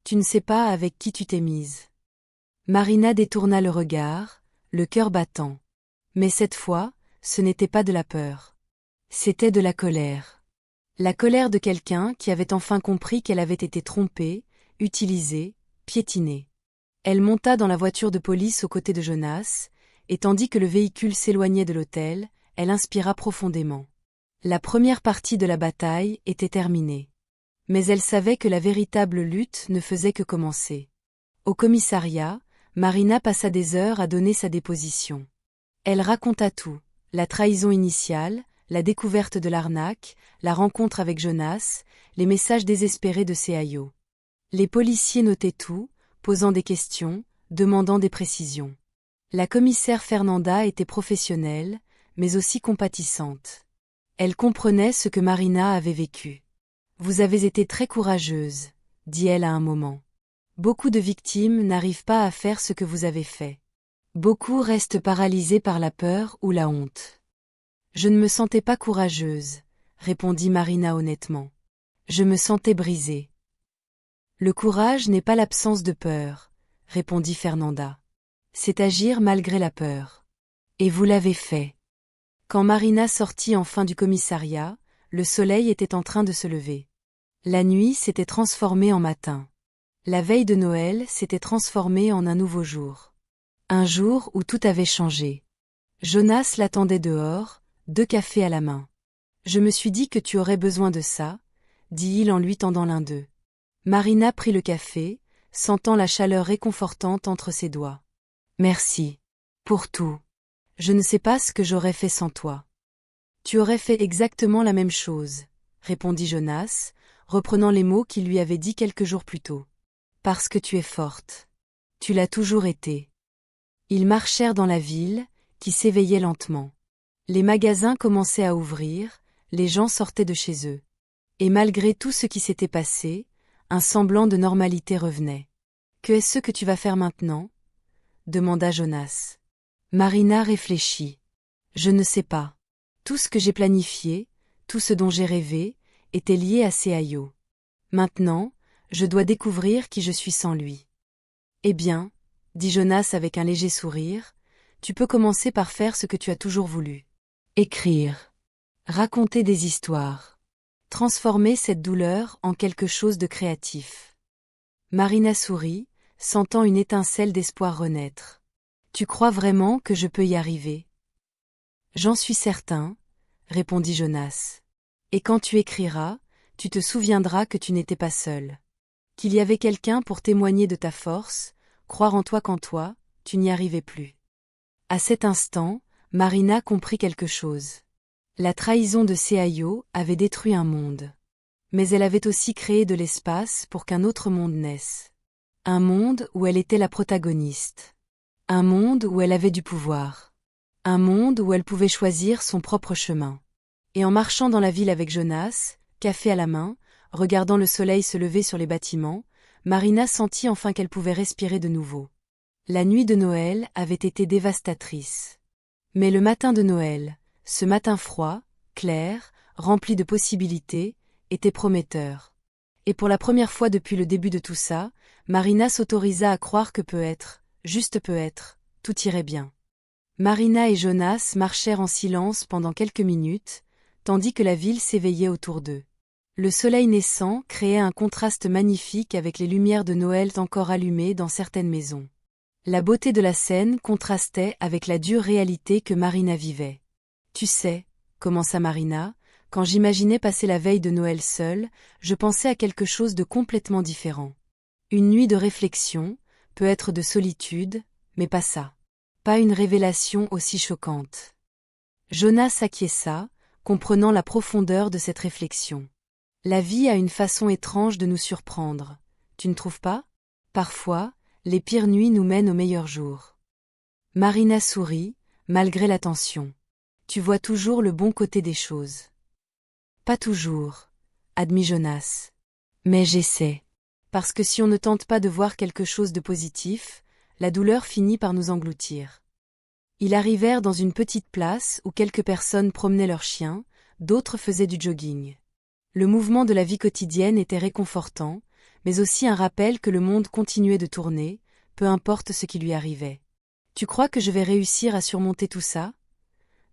Tu ne sais pas avec qui tu t'es mise. » Marina détourna le regard, le cœur battant. Mais cette fois, ce n'était pas de la peur. C'était de la colère. La colère de quelqu'un qui avait enfin compris qu'elle avait été trompée, utilisée, piétinée. Elle monta dans la voiture de police aux côtés de Jonas, et tandis que le véhicule s'éloignait de l'hôtel, elle inspira profondément. La première partie de la bataille était terminée. Mais elle savait que la véritable lutte ne faisait que commencer. Au commissariat, Marina passa des heures à donner sa déposition. Elle raconta tout, la trahison initiale, la découverte de l'arnaque, la rencontre avec Jonas, les messages désespérés de Seayo. Les policiers notaient tout, posant des questions, demandant des précisions. La commissaire Fernanda était professionnelle, mais aussi compatissante. Elle comprenait ce que Marina avait vécu. « Vous avez été très courageuse », dit-elle à un moment. « Beaucoup de victimes n'arrivent pas à faire ce que vous avez fait. Beaucoup restent paralysés par la peur ou la honte. » « Je ne me sentais pas courageuse », répondit Marina honnêtement. « Je me sentais brisée. »« Le courage n'est pas l'absence de peur », répondit Fernanda. « C'est agir malgré la peur. Et vous l'avez fait. » Quand Marina sortit enfin du commissariat, le soleil était en train de se lever. La nuit s'était transformée en matin. La veille de Noël s'était transformée en un nouveau jour. Un jour où tout avait changé. Jonas l'attendait dehors, 2 cafés à la main. « Je me suis dit que tu aurais besoin de ça, » dit-il en lui tendant l'un d'eux. Marina prit le café, sentant la chaleur réconfortante entre ses doigts. « Merci. Pour tout. Je ne sais pas ce que j'aurais fait sans toi. »« Tu aurais fait exactement la même chose, » répondit Jonas, reprenant les mots qu'il lui avait dit quelques jours plus tôt. « Parce que tu es forte. Tu l'as toujours été. » Ils marchèrent dans la ville, qui s'éveillait lentement. Les magasins commençaient à ouvrir, les gens sortaient de chez eux. Et malgré tout ce qui s'était passé, un semblant de normalité revenait. « Qu'est-ce que tu vas faire maintenant ?» demanda Jonas. Marina réfléchit. « Je ne sais pas. Tout ce que j'ai planifié, tout ce dont j'ai rêvé, était lié à Seayo. Maintenant, je dois découvrir qui je suis sans lui. »« Eh bien, » dit Jonas avec un léger sourire, « tu peux commencer par faire ce que tu as toujours voulu. Écrire. Raconter des histoires. Transformer cette douleur en quelque chose de créatif. » Marina sourit, sentant une étincelle d'espoir renaître. « Tu crois vraiment que je peux y arriver ? » « J'en suis certain, » répondit Jonas. « Et quand tu écriras, tu te souviendras que tu n'étais pas seul. Qu'il y avait quelqu'un pour témoigner de ta force, croire en toi qu'en toi, tu n'y arrivais plus. » À cet instant, Marina comprit quelque chose. La trahison de Seayo avait détruit un monde. Mais elle avait aussi créé de l'espace pour qu'un autre monde naisse. Un monde où elle était la protagoniste. Un monde où elle avait du pouvoir. Un monde où elle pouvait choisir son propre chemin. Et en marchant dans la ville avec Jonas, café à la main, regardant le soleil se lever sur les bâtiments, Marina sentit enfin qu'elle pouvait respirer de nouveau. La nuit de Noël avait été dévastatrice. Mais le matin de Noël, ce matin froid, clair, rempli de possibilités, était prometteur. Et pour la première fois depuis le début de tout ça, Marina s'autorisa à croire que peut-être, juste peut-être, tout irait bien. Marina et Jonas marchèrent en silence pendant quelques minutes, tandis que la ville s'éveillait autour d'eux. Le soleil naissant créait un contraste magnifique avec les lumières de Noël encore allumées dans certaines maisons. La beauté de la scène contrastait avec la dure réalité que Marina vivait. « Tu sais, » commença Marina, « quand j'imaginais passer la veille de Noël seule, je pensais à quelque chose de complètement différent. Une nuit de réflexion, peut-être de solitude, mais pas ça. Pas une révélation aussi choquante. » Jonas acquiesça, comprenant la profondeur de cette réflexion. La vie a une façon étrange de nous surprendre, tu ne trouves pas ? Parfois, les pires nuits nous mènent aux meilleurs jours. Marina sourit, malgré la tension. Tu vois toujours le bon côté des choses. Pas toujours, admit Jonas. Mais j'essaie. Parce que si on ne tente pas de voir quelque chose de positif, la douleur finit par nous engloutir. Ils arrivèrent dans une petite place où quelques personnes promenaient leurs chiens, d'autres faisaient du jogging. Le mouvement de la vie quotidienne était réconfortant, mais aussi un rappel que le monde continuait de tourner, peu importe ce qui lui arrivait. « Tu crois que je vais réussir à surmonter tout ça ?»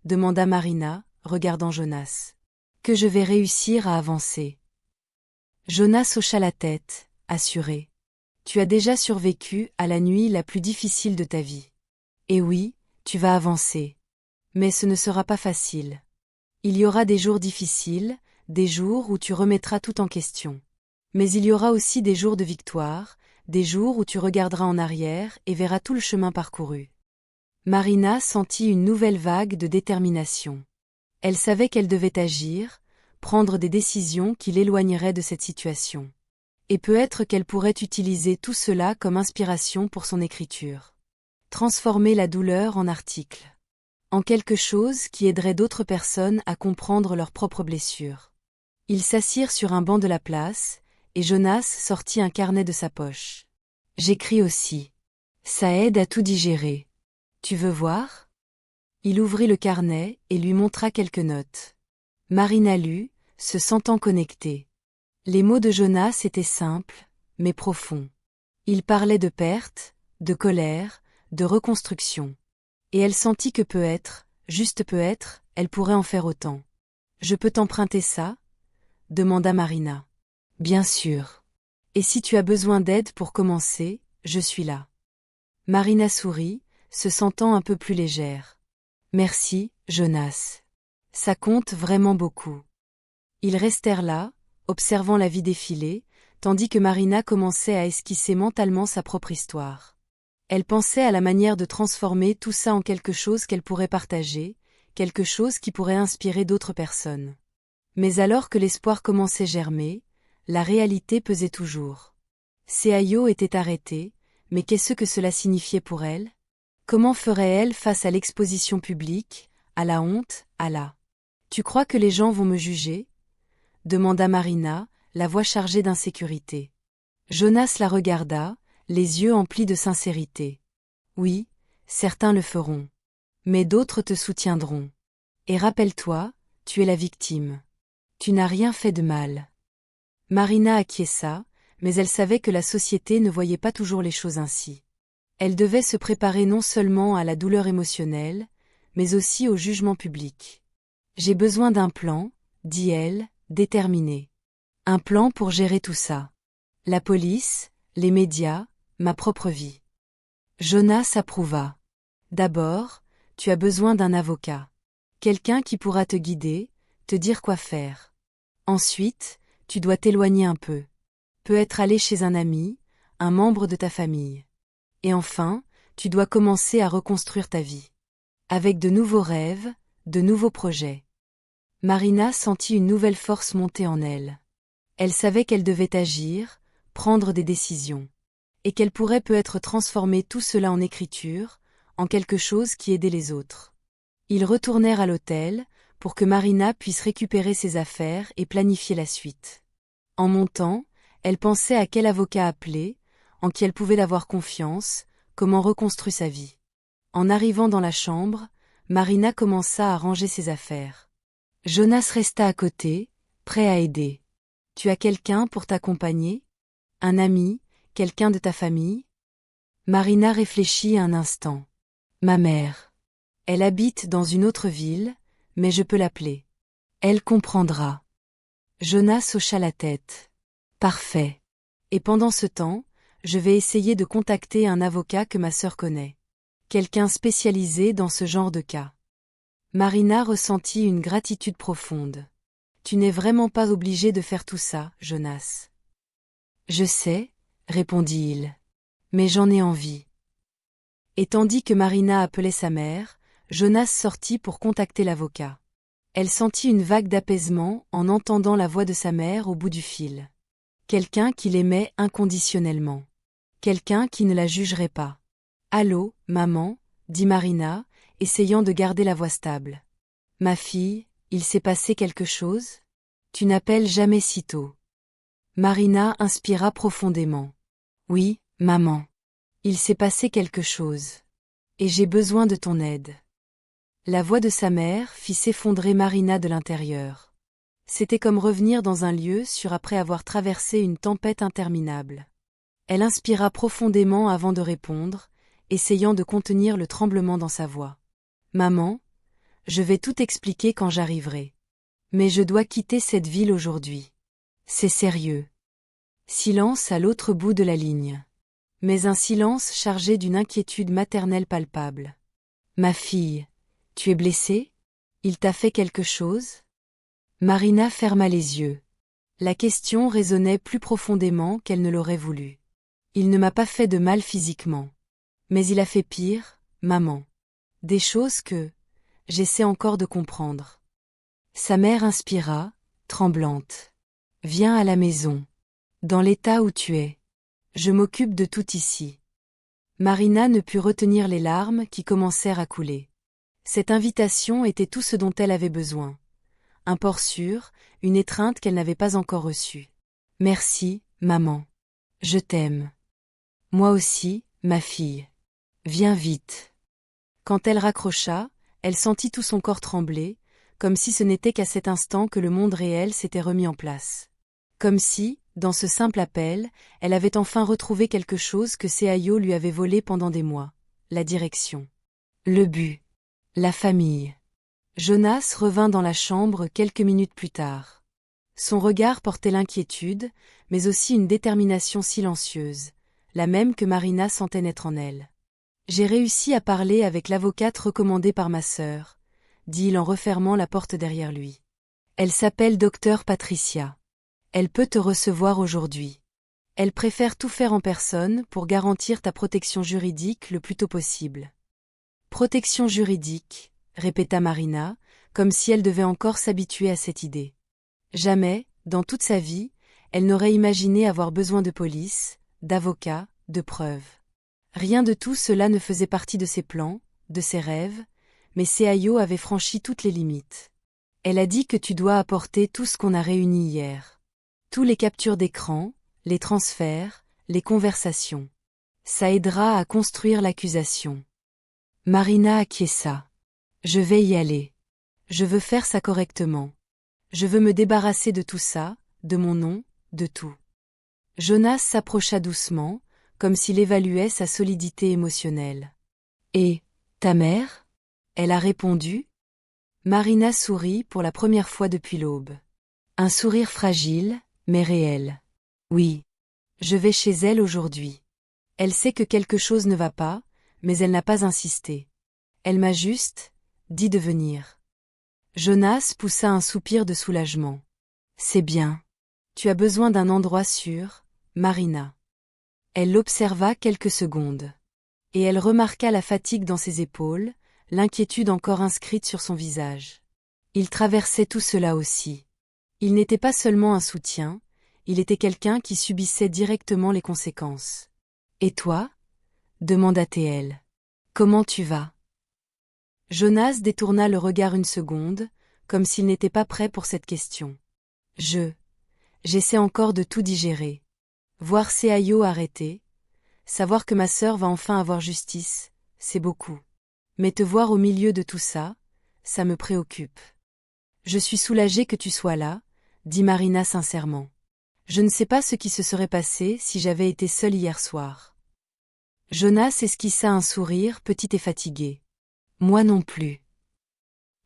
demanda Marina, regardant Jonas. « Que je vais réussir à avancer. » Jonas hocha la tête, assuré. « Tu as déjà survécu à la nuit la plus difficile de ta vie. Et oui, tu vas avancer. Mais ce ne sera pas facile. Il y aura des jours difficiles, des jours où tu remettras tout en question. Mais il y aura aussi des jours de victoire, des jours où tu regarderas en arrière et verras tout le chemin parcouru. Marina sentit une nouvelle vague de détermination. Elle savait qu'elle devait agir, prendre des décisions qui l'éloigneraient de cette situation. Et peut-être qu'elle pourrait utiliser tout cela comme inspiration pour son écriture. Transformer la douleur en article. En quelque chose qui aiderait d'autres personnes à comprendre leurs propres blessures. Ils s'assirent sur un banc de la place, et Jonas sortit un carnet de sa poche. J'écris aussi. Ça aide à tout digérer. Tu veux voir? Il ouvrit le carnet et lui montra quelques notes. Marina lut, se sentant connectée. Les mots de Jonas étaient simples, mais profonds. Il parlait de perte, de colère, de reconstruction. Et elle sentit que peut-être, juste peut-être, elle pourrait en faire autant. Je peux t'emprunter ça? Demanda Marina. Bien sûr. Et si tu as besoin d'aide pour commencer, je suis là. Marina sourit, se sentant un peu plus légère. Merci, Jonas. Ça compte vraiment beaucoup. Ils restèrent là, observant la vie défiler, tandis que Marina commençait à esquisser mentalement sa propre histoire. Elle pensait à la manière de transformer tout ça en quelque chose qu'elle pourrait partager, quelque chose qui pourrait inspirer d'autres personnes. Mais alors que l'espoir commençait germer, la réalité pesait toujours. Seayo était arrêtée, mais qu'est-ce que cela signifiait pour elle? Comment ferait-elle face à l'exposition publique, à la honte, à la... Tu crois que les gens vont me juger? Demanda Marina, la voix chargée d'insécurité. Jonas la regarda, les yeux emplis de sincérité. Oui, certains le feront. Mais d'autres te soutiendront. Et rappelle-toi, tu es la victime. Tu n'as rien fait de mal. Marina acquiesça, mais elle savait que la société ne voyait pas toujours les choses ainsi. Elle devait se préparer non seulement à la douleur émotionnelle, mais aussi au jugement public. J'ai besoin d'un plan, dit-elle, déterminée. Un plan pour gérer tout ça. La police, les médias, ma propre vie. Jonas approuva. D'abord, tu as besoin d'un avocat. Quelqu'un qui pourra te guider, te dire quoi faire. Ensuite, tu dois t'éloigner un peu. Peut-être aller chez un ami, un membre de ta famille. Et enfin, tu dois commencer à reconstruire ta vie. Avec de nouveaux rêves, de nouveaux projets. Marina sentit une nouvelle force monter en elle. Elle savait qu'elle devait agir, prendre des décisions. Et qu'elle pourrait peut-être transformer tout cela en écriture, en quelque chose qui aidait les autres. Ils retournèrent à l'hôtel, pour que Marina puisse récupérer ses affaires et planifier la suite. En montant, elle pensait à quel avocat appeler, en qui elle pouvait avoir confiance, comment reconstruire sa vie. En arrivant dans la chambre, Marina commença à ranger ses affaires. Jonas resta à côté, prêt à aider. Tu as quelqu'un pour t'accompagner? Un ami, quelqu'un de ta famille? Marina réfléchit un instant. Ma mère. Elle habite dans une autre ville, mais je peux l'appeler. Elle comprendra. Jonas hocha la tête. Parfait. Et pendant ce temps, je vais essayer de contacter un avocat que ma sœur connaît. Quelqu'un spécialisé dans ce genre de cas. Marina ressentit une gratitude profonde. Tu n'es vraiment pas obligé de faire tout ça, Jonas. Je sais, répondit-il. Mais j'en ai envie. Et tandis que Marina appelait sa mère, Jonas sortit pour contacter l'avocat. Elle sentit une vague d'apaisement en entendant la voix de sa mère au bout du fil. Quelqu'un qui l'aimait inconditionnellement. Quelqu'un qui ne la jugerait pas. Allô, maman, dit Marina, essayant de garder la voix stable. Ma fille, il s'est passé quelque chose? Tu n'appelles jamais si tôt. Marina inspira profondément. Oui, maman. Il s'est passé quelque chose. Et j'ai besoin de ton aide. La voix de sa mère fit s'effondrer Marina de l'intérieur. C'était comme revenir dans un lieu sûr après avoir traversé une tempête interminable. Elle inspira profondément avant de répondre, essayant de contenir le tremblement dans sa voix. Maman, je vais tout expliquer quand j'arriverai. Mais je dois quitter cette ville aujourd'hui. C'est sérieux. Silence à l'autre bout de la ligne. Mais un silence chargé d'une inquiétude maternelle palpable. Ma fille, Tu es blessé? Il t'a fait quelque chose? Marina ferma les yeux. La question résonnait plus profondément qu'elle ne l'aurait voulu. Il ne m'a pas fait de mal physiquement. Mais il a fait pire, maman. Des choses que j'essaie encore de comprendre. Sa mère inspira, tremblante. Viens à la maison. Dans l'état où tu es. Je m'occupe de tout ici. Marina ne put retenir les larmes qui commencèrent à couler. Cette invitation était tout ce dont elle avait besoin. Un port sûr, une étreinte qu'elle n'avait pas encore reçue. Merci, maman. Je t'aime. Moi aussi, ma fille. Viens vite. Quand elle raccrocha, elle sentit tout son corps trembler, comme si ce n'était qu'à cet instant que le monde réel s'était remis en place. Comme si, dans ce simple appel, elle avait enfin retrouvé quelque chose que Seayo lui avait volé pendant des mois. La direction. Le but. La famille. Jonas revint dans la chambre quelques minutes plus tard. Son regard portait l'inquiétude, mais aussi une détermination silencieuse, la même que Marina sentait naître en elle. J'ai réussi à parler avec l'avocate recommandée par ma sœur, dit-il en refermant la porte derrière lui. Elle s'appelle Docteur Patricia. Elle peut te recevoir aujourd'hui. Elle préfère tout faire en personne pour garantir ta protection juridique le plus tôt possible. Protection juridique, répéta Marina, comme si elle devait encore s'habituer à cette idée. Jamais, dans toute sa vie, elle n'aurait imaginé avoir besoin de police, d'avocat, de preuves. Rien de tout cela ne faisait partie de ses plans, de ses rêves, mais Seayo avait franchi toutes les limites. Elle a dit que tu dois apporter tout ce qu'on a réuni hier. Tous les captures d'écran, les transferts, les conversations. Ça aidera à construire l'accusation. Marina acquiesça. Je vais y aller. Je veux faire ça correctement. Je veux me débarrasser de tout ça, de mon nom, de tout. Jonas s'approcha doucement, comme s'il évaluait sa solidité émotionnelle. Et, ta mère? Elle a répondu. Marina sourit pour la première fois depuis l'aube. Un sourire fragile, mais réel. Oui. Je vais chez elle aujourd'hui. Elle sait que quelque chose ne va pas, mais elle n'a pas insisté. Elle m'a juste dit de venir. Jonas poussa un soupir de soulagement. C'est bien. Tu as besoin d'un endroit sûr, Marina. Elle l'observa quelques secondes. Et elle remarqua la fatigue dans ses épaules, l'inquiétude encore inscrite sur son visage. Il traversait tout cela aussi. Il n'était pas seulement un soutien, il était quelqu'un qui subissait directement les conséquences. Et toi? Demanda-t-elle. Comment tu vas? Jonas détourna le regard une seconde, comme s'il n'était pas prêt pour cette question. J'essaie encore de tout digérer. Voir Seayo arrêté, savoir que ma sœur va enfin avoir justice, c'est beaucoup. Mais te voir au milieu de tout ça, ça me préoccupe. Je suis soulagée que tu sois là, dit Marina sincèrement. Je ne sais pas ce qui se serait passé si j'avais été seule hier soir. Jonas esquissa un sourire petit et fatigué. Moi non plus.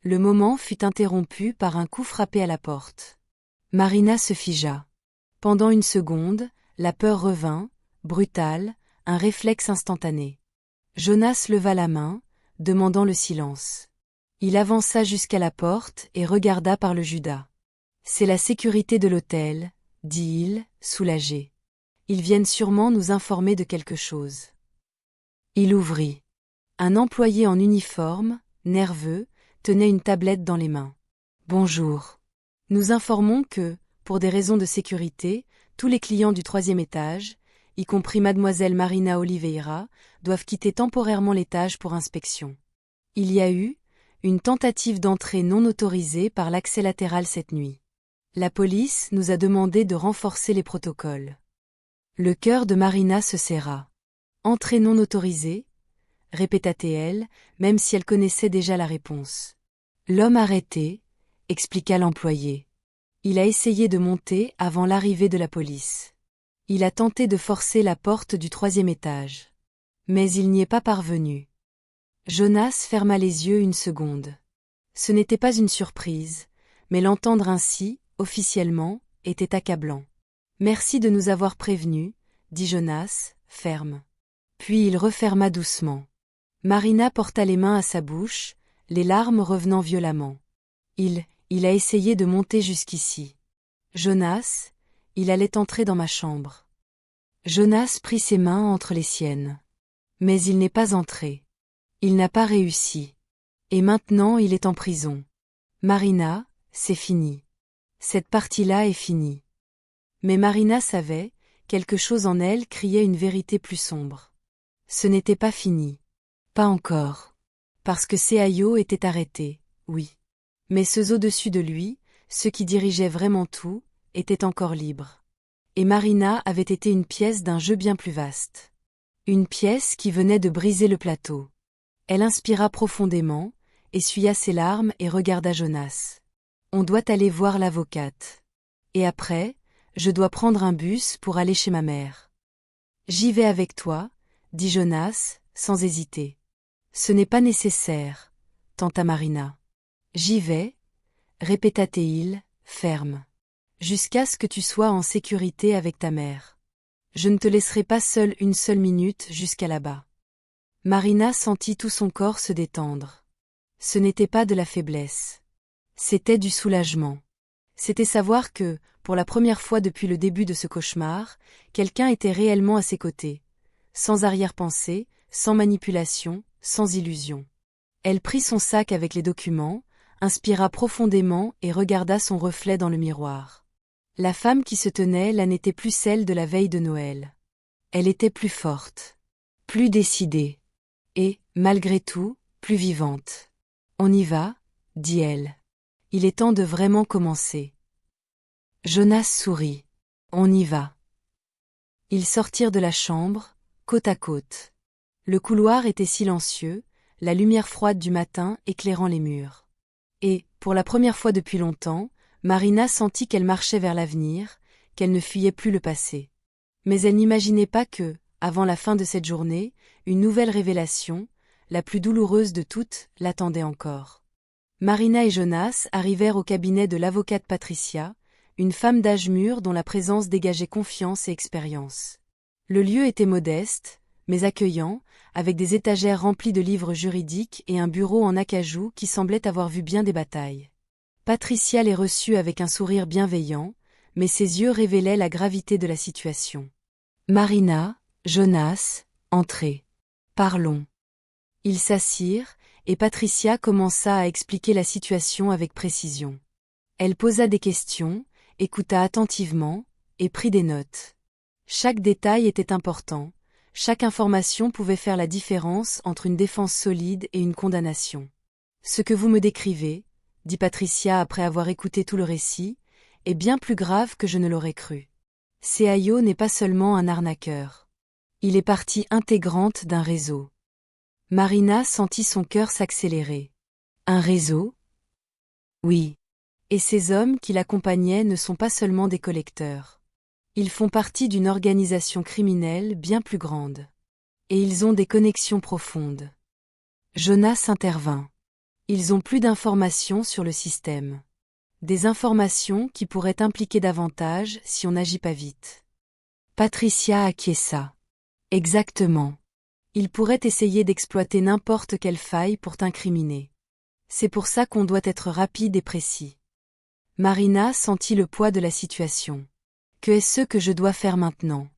Le moment fut interrompu par un coup frappé à la porte. Marina se figea. Pendant une seconde, la peur revint, brutale, un réflexe instantané. Jonas leva la main, demandant le silence. Il avança jusqu'à la porte et regarda par le judas. C'est la sécurité de l'hôtel, dit-il, soulagé. Ils viennent sûrement nous informer de quelque chose. Il ouvrit. Un employé en uniforme, nerveux, tenait une tablette dans les mains. Bonjour. Nous informons que, pour des raisons de sécurité, tous les clients du 3e étage, y compris mademoiselle Marina Oliveira, doivent quitter temporairement l'étage pour inspection. Il y a eu une tentative d'entrée non autorisée par l'accès latéral cette nuit. La police nous a demandé de renforcer les protocoles. Le cœur de Marina se serra. Entrée non autorisée, répéta-t-elle, même si elle connaissait déjà la réponse. L'homme arrêté, expliqua l'employé. Il a essayé de monter avant l'arrivée de la police. Il a tenté de forcer la porte du 3e étage. Mais il n'y est pas parvenu. Jonas ferma les yeux une seconde. Ce n'était pas une surprise, mais l'entendre ainsi, officiellement, était accablant. Merci de nous avoir prévenus, dit Jonas, ferme. Puis il referma doucement. Marina porta les mains à sa bouche, les larmes revenant violemment. Il a essayé de monter jusqu'ici. Jonas, il allait entrer dans ma chambre. Jonas prit ses mains entre les siennes. Mais il n'est pas entré. Il n'a pas réussi. Et maintenant il est en prison. Marina, c'est fini. Cette partie-là est finie. Mais Marina savait, quelque chose en elle criait une vérité plus sombre. Ce n'était pas fini. Pas encore. Parce que Seayo était arrêté, oui. Mais ceux au-dessus de lui, ceux qui dirigeaient vraiment tout, étaient encore libres. Et Marina avait été une pièce d'un jeu bien plus vaste. Une pièce qui venait de briser le plateau. Elle inspira profondément, essuya ses larmes et regarda Jonas. On doit aller voir l'avocate. Et après, je dois prendre un bus pour aller chez ma mère. J'y vais avec toi, dit Jonas, sans hésiter. Ce n'est pas nécessaire, tenta Marina. J'y vais, répéta Théil, ferme. Jusqu'à ce que tu sois en sécurité avec ta mère. Je ne te laisserai pas seule une seule minute jusqu'à là-bas. Marina sentit tout son corps se détendre. Ce n'était pas de la faiblesse. C'était du soulagement. C'était savoir que, pour la première fois depuis le début de ce cauchemar, quelqu'un était réellement à ses côtés. Sans arrière-pensée, sans manipulation, sans illusion. Elle prit son sac avec les documents, inspira profondément et regarda son reflet dans le miroir. La femme qui se tenait là n'était plus celle de la veille de Noël. Elle était plus forte, plus décidée, et, malgré tout, plus vivante. On y va, dit-elle. Il est temps de vraiment commencer. Jonas sourit. On y va. Ils sortirent de la chambre, côte à côte. Le couloir était silencieux, la lumière froide du matin éclairant les murs. Et, pour la première fois depuis longtemps, Marina sentit qu'elle marchait vers l'avenir, qu'elle ne fuyait plus le passé. Mais elle n'imaginait pas que, avant la fin de cette journée, une nouvelle révélation, la plus douloureuse de toutes, l'attendait encore. Marina et Jonas arrivèrent au cabinet de l'avocate Patricia, une femme d'âge mûr dont la présence dégageait confiance et expérience. Le lieu était modeste, mais accueillant, avec des étagères remplies de livres juridiques et un bureau en acajou qui semblait avoir vu bien des batailles. Patricia les reçut avec un sourire bienveillant, mais ses yeux révélaient la gravité de la situation. Marina, Jonas, entrez. Parlons. Ils s'assirent, et Patricia commença à expliquer la situation avec précision. Elle posa des questions, écouta attentivement, et prit des notes. Chaque détail était important, chaque information pouvait faire la différence entre une défense solide et une condamnation. Ce que vous me décrivez, dit Patricia après avoir écouté tout le récit, est bien plus grave que je ne l'aurais cru. Seayo n'est pas seulement un arnaqueur. Il est partie intégrante d'un réseau. Marina sentit son cœur s'accélérer. Un réseau ? Oui. Et ces hommes qui l'accompagnaient ne sont pas seulement des collecteurs. Ils font partie d'une organisation criminelle bien plus grande. Et ils ont des connexions profondes. Jonas intervint. Ils ont plus d'informations sur le système. Des informations qui pourraient impliquer davantage si on n'agit pas vite. Patricia acquiesça. Exactement. Ils pourraient essayer d'exploiter n'importe quelle faille pour t'incriminer. C'est pour ça qu'on doit être rapide et précis. Marina sentit le poids de la situation. Que est-ce que je dois faire maintenant ?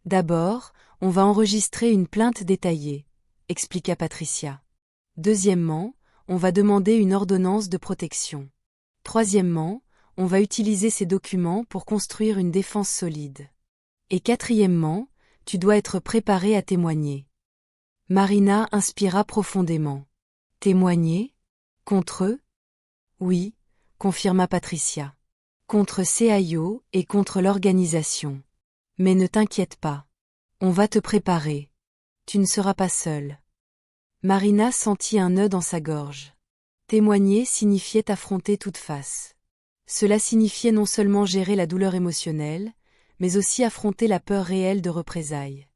D'abord, on va enregistrer une plainte détaillée, expliqua Patricia. Deuxièmement, on va demander une ordonnance de protection. Troisièmement, on va utiliser ces documents pour construire une défense solide. Et quatrièmement, tu dois être préparé à témoigner. Marina inspira profondément. Témoigner ? Contre eux ? Oui, confirma Patricia. Contre Seayo et contre l'organisation. Mais ne t'inquiète pas. On va te préparer. Tu ne seras pas seule. Marina sentit un nœud dans sa gorge. Témoigner signifiait affronter toute face. Cela signifiait non seulement gérer la douleur émotionnelle, mais aussi affronter la peur réelle de représailles.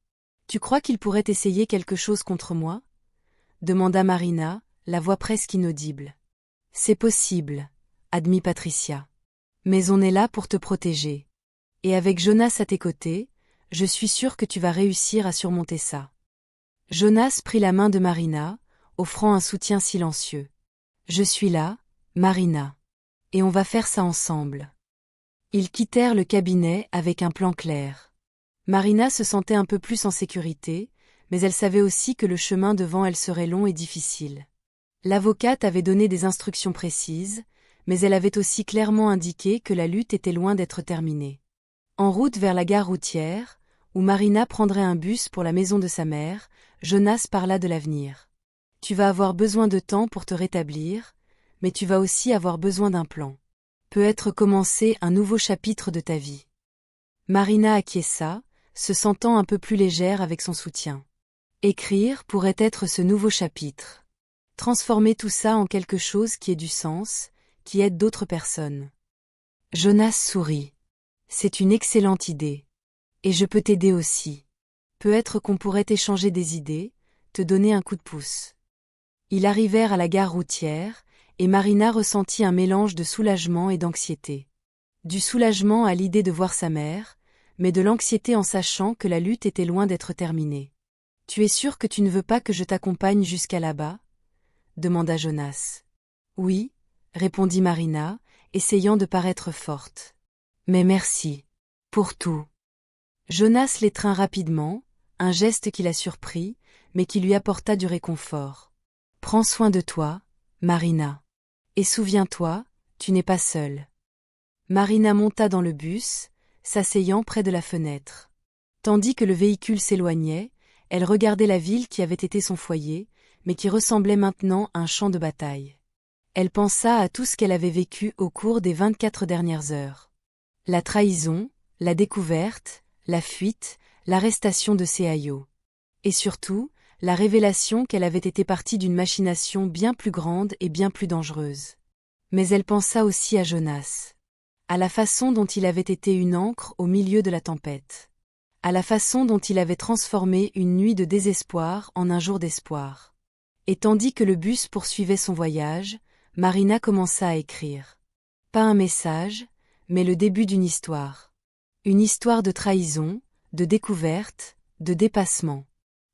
Tu crois qu'il pourrait essayer quelque chose contre moi ? Demanda Marina, la voix presque inaudible. C'est possible, admit Patricia. Mais on est là pour te protéger. Et avec Jonas à tes côtés, je suis sûre que tu vas réussir à surmonter ça. Jonas prit la main de Marina, offrant un soutien silencieux. Je suis là, Marina. Et on va faire ça ensemble. Ils quittèrent le cabinet avec un plan clair. Marina se sentait un peu plus en sécurité, mais elle savait aussi que le chemin devant elle serait long et difficile. L'avocate avait donné des instructions précises, mais elle avait aussi clairement indiqué que la lutte était loin d'être terminée. En route vers la gare routière, où Marina prendrait un bus pour la maison de sa mère, Jonas parla de l'avenir. Tu vas avoir besoin de temps pour te rétablir, mais tu vas aussi avoir besoin d'un plan. Peut être commencer un nouveau chapitre de ta vie. Marina acquiesça, se sentant un peu plus légère avec son soutien. Écrire pourrait être ce nouveau chapitre. Transformer tout ça en quelque chose qui ait du sens, qui aide d'autres personnes. Jonas sourit. C'est une excellente idée. Et je peux t'aider aussi. Peut-être qu'on pourrait échanger des idées, te donner un coup de pouce. Ils arrivèrent à la gare routière, et Marina ressentit un mélange de soulagement et d'anxiété. Du soulagement à l'idée de voir sa mère, mais de l'anxiété en sachant que la lutte était loin d'être terminée. « Tu es sûr que tu ne veux pas que je t'accompagne jusqu'à là-bas » demanda Jonas. « Oui, » répondit Marina, essayant de paraître forte. « Mais merci. Pour tout. » Jonas l'étreint rapidement, un geste qui la surprit, mais qui lui apporta du réconfort. « Prends soin de toi, Marina. Et souviens-toi, tu n'es pas seule. » Marina monta dans le bus, s'asseyant près de la fenêtre. Tandis que le véhicule s'éloignait, elle regardait la ville qui avait été son foyer, mais qui ressemblait maintenant à un champ de bataille. Elle pensa à tout ce qu'elle avait vécu au cours des 24 dernières heures. La trahison, la découverte, la fuite, l'arrestation de Seayo. Et surtout, la révélation qu'elle avait été partie d'une machination bien plus grande et bien plus dangereuse. Mais elle pensa aussi à Jonas. À la façon dont il avait été une ancre au milieu de la tempête. À la façon dont il avait transformé une nuit de désespoir en un jour d'espoir. Et tandis que le bus poursuivait son voyage, Marina commença à écrire. Pas un message, mais le début d'une histoire. Une histoire de trahison, de découverte, de dépassement.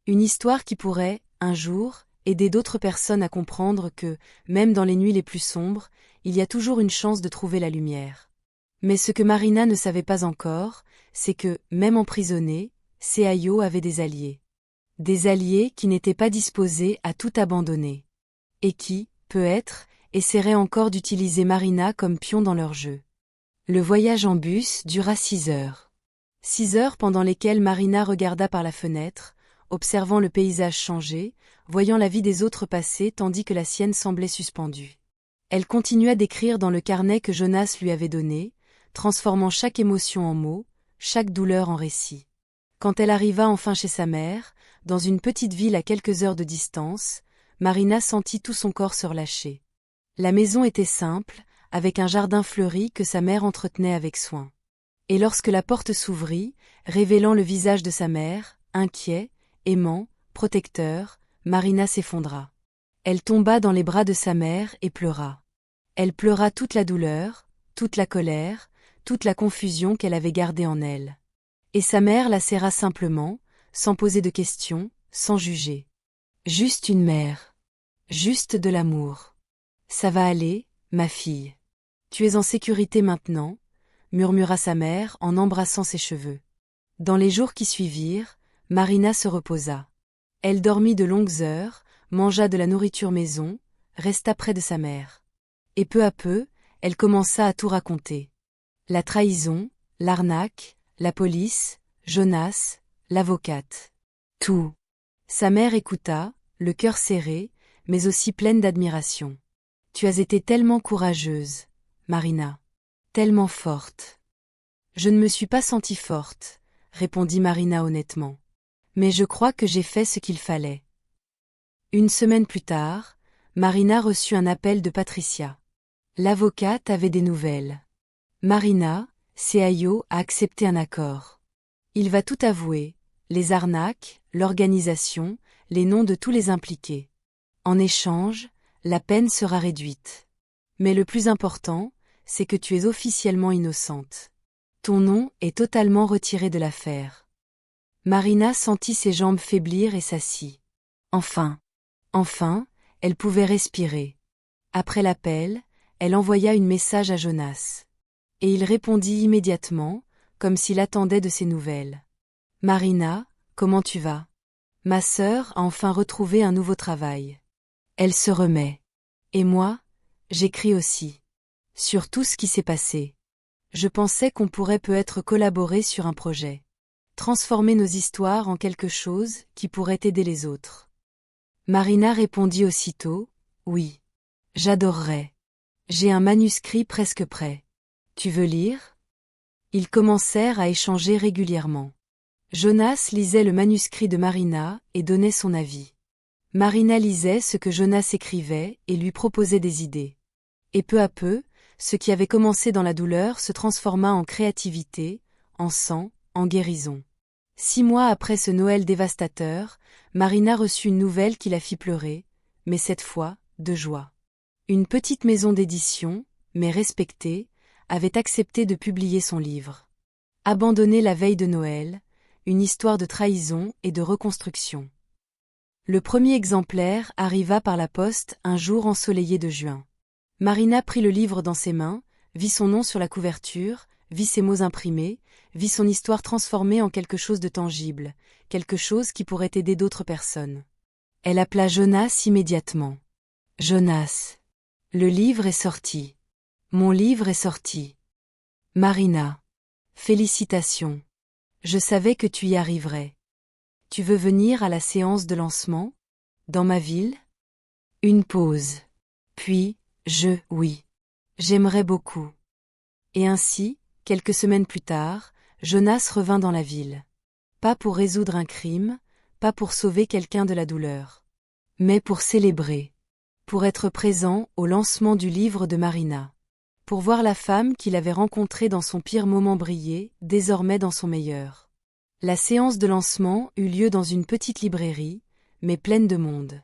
Une histoire qui pourrait, un jour, aider d'autres personnes à comprendre que, même dans les nuits les plus sombres, il y a toujours une chance de trouver la lumière. Mais ce que Marina ne savait pas encore, c'est que, même emprisonnée, Seayo avait des alliés. Des alliés qui n'étaient pas disposés à tout abandonner. Et qui, peut-être, essaieraient encore d'utiliser Marina comme pion dans leur jeu. Le voyage en bus dura 6 heures. 6 heures pendant lesquelles Marina regarda par la fenêtre, observant le paysage changer, voyant la vie des autres passer tandis que la sienne semblait suspendue. Elle continua d'écrire dans le carnet que Jonas lui avait donné, transformant chaque émotion en mots, chaque douleur en récit. Quand elle arriva enfin chez sa mère, dans une petite ville à quelques heures de distance, Marina sentit tout son corps se relâcher. La maison était simple, avec un jardin fleuri que sa mère entretenait avec soin. Et lorsque la porte s'ouvrit, révélant le visage de sa mère, inquiet, aimant, protecteur, Marina s'effondra. Elle tomba dans les bras de sa mère et pleura. Elle pleura toute la douleur, toute la colère, toute la confusion qu'elle avait gardée en elle. Et sa mère la serra simplement, sans poser de questions, sans juger. Juste une mère. Juste de l'amour. Ça va aller, ma fille. Tu es en sécurité maintenant, murmura sa mère en embrassant ses cheveux. Dans les jours qui suivirent, Marina se reposa. Elle dormit de longues heures, mangea de la nourriture maison, resta près de sa mère. Et peu à peu, elle commença à tout raconter. La trahison, l'arnaque, la police, Jonas, l'avocate. Tout. Sa mère écouta, le cœur serré, mais aussi pleine d'admiration. Tu as été tellement courageuse, Marina. Tellement forte. Je ne me suis pas sentie forte, répondit Marina honnêtement. Mais je crois que j'ai fait ce qu'il fallait. Une semaine plus tard, Marina reçut un appel de Patricia. L'avocate avait des nouvelles. Marina, Seayo a accepté un accord. Il va tout avouer, les arnaques, l'organisation, les noms de tous les impliqués. En échange, la peine sera réduite. Mais le plus important, c'est que tu es officiellement innocente. Ton nom est totalement retiré de l'affaire. Marina sentit ses jambes faiblir et s'assit. Enfin. Enfin, elle pouvait respirer. Après l'appel, elle envoya un message à Jonas. Et il répondit immédiatement, comme s'il attendait de ses nouvelles. Marina, comment tu vas? Ma sœur a enfin retrouvé un nouveau travail. Elle se remet. Et moi, j'écris aussi. Sur tout ce qui s'est passé. Je pensais qu'on pourrait peut-être collaborer sur un projet. Transformer nos histoires en quelque chose qui pourrait aider les autres. Marina répondit aussitôt, oui. J'adorerais. J'ai un manuscrit presque prêt. Tu veux lire? Ils commencèrent à échanger régulièrement. Jonas lisait le manuscrit de Marina et donnait son avis. Marina lisait ce que Jonas écrivait et lui proposait des idées. Et peu à peu, ce qui avait commencé dans la douleur se transforma en créativité, en sang, en guérison. 6 mois après ce Noël dévastateur, Marina reçut une nouvelle qui la fit pleurer, mais cette fois, de joie. Une petite maison d'édition, mais respectée, avait accepté de publier son livre. Abandonné la veille de Noël, une histoire de trahison et de reconstruction. Le premier exemplaire arriva par la poste un jour ensoleillé de juin. Marina prit le livre dans ses mains, vit son nom sur la couverture, vit ses mots imprimés, vit son histoire transformée en quelque chose de tangible, quelque chose qui pourrait aider d'autres personnes. Elle appela Jonas immédiatement. Jonas. Le livre est sorti. Mon livre est sorti. Marina. Félicitations. Je savais que tu y arriverais. Tu veux venir à la séance de lancement? Dans ma ville? Une pause. Puis, oui. J'aimerais beaucoup. Et ainsi, quelques semaines plus tard, Jonas revint dans la ville. Pas pour résoudre un crime, pas pour sauver quelqu'un de la douleur. Mais pour célébrer. Pour être présent au lancement du livre de Marina. Pour voir la femme qu'il avait rencontrée dans son pire moment briller, désormais dans son meilleur. La séance de lancement eut lieu dans une petite librairie, mais pleine de monde.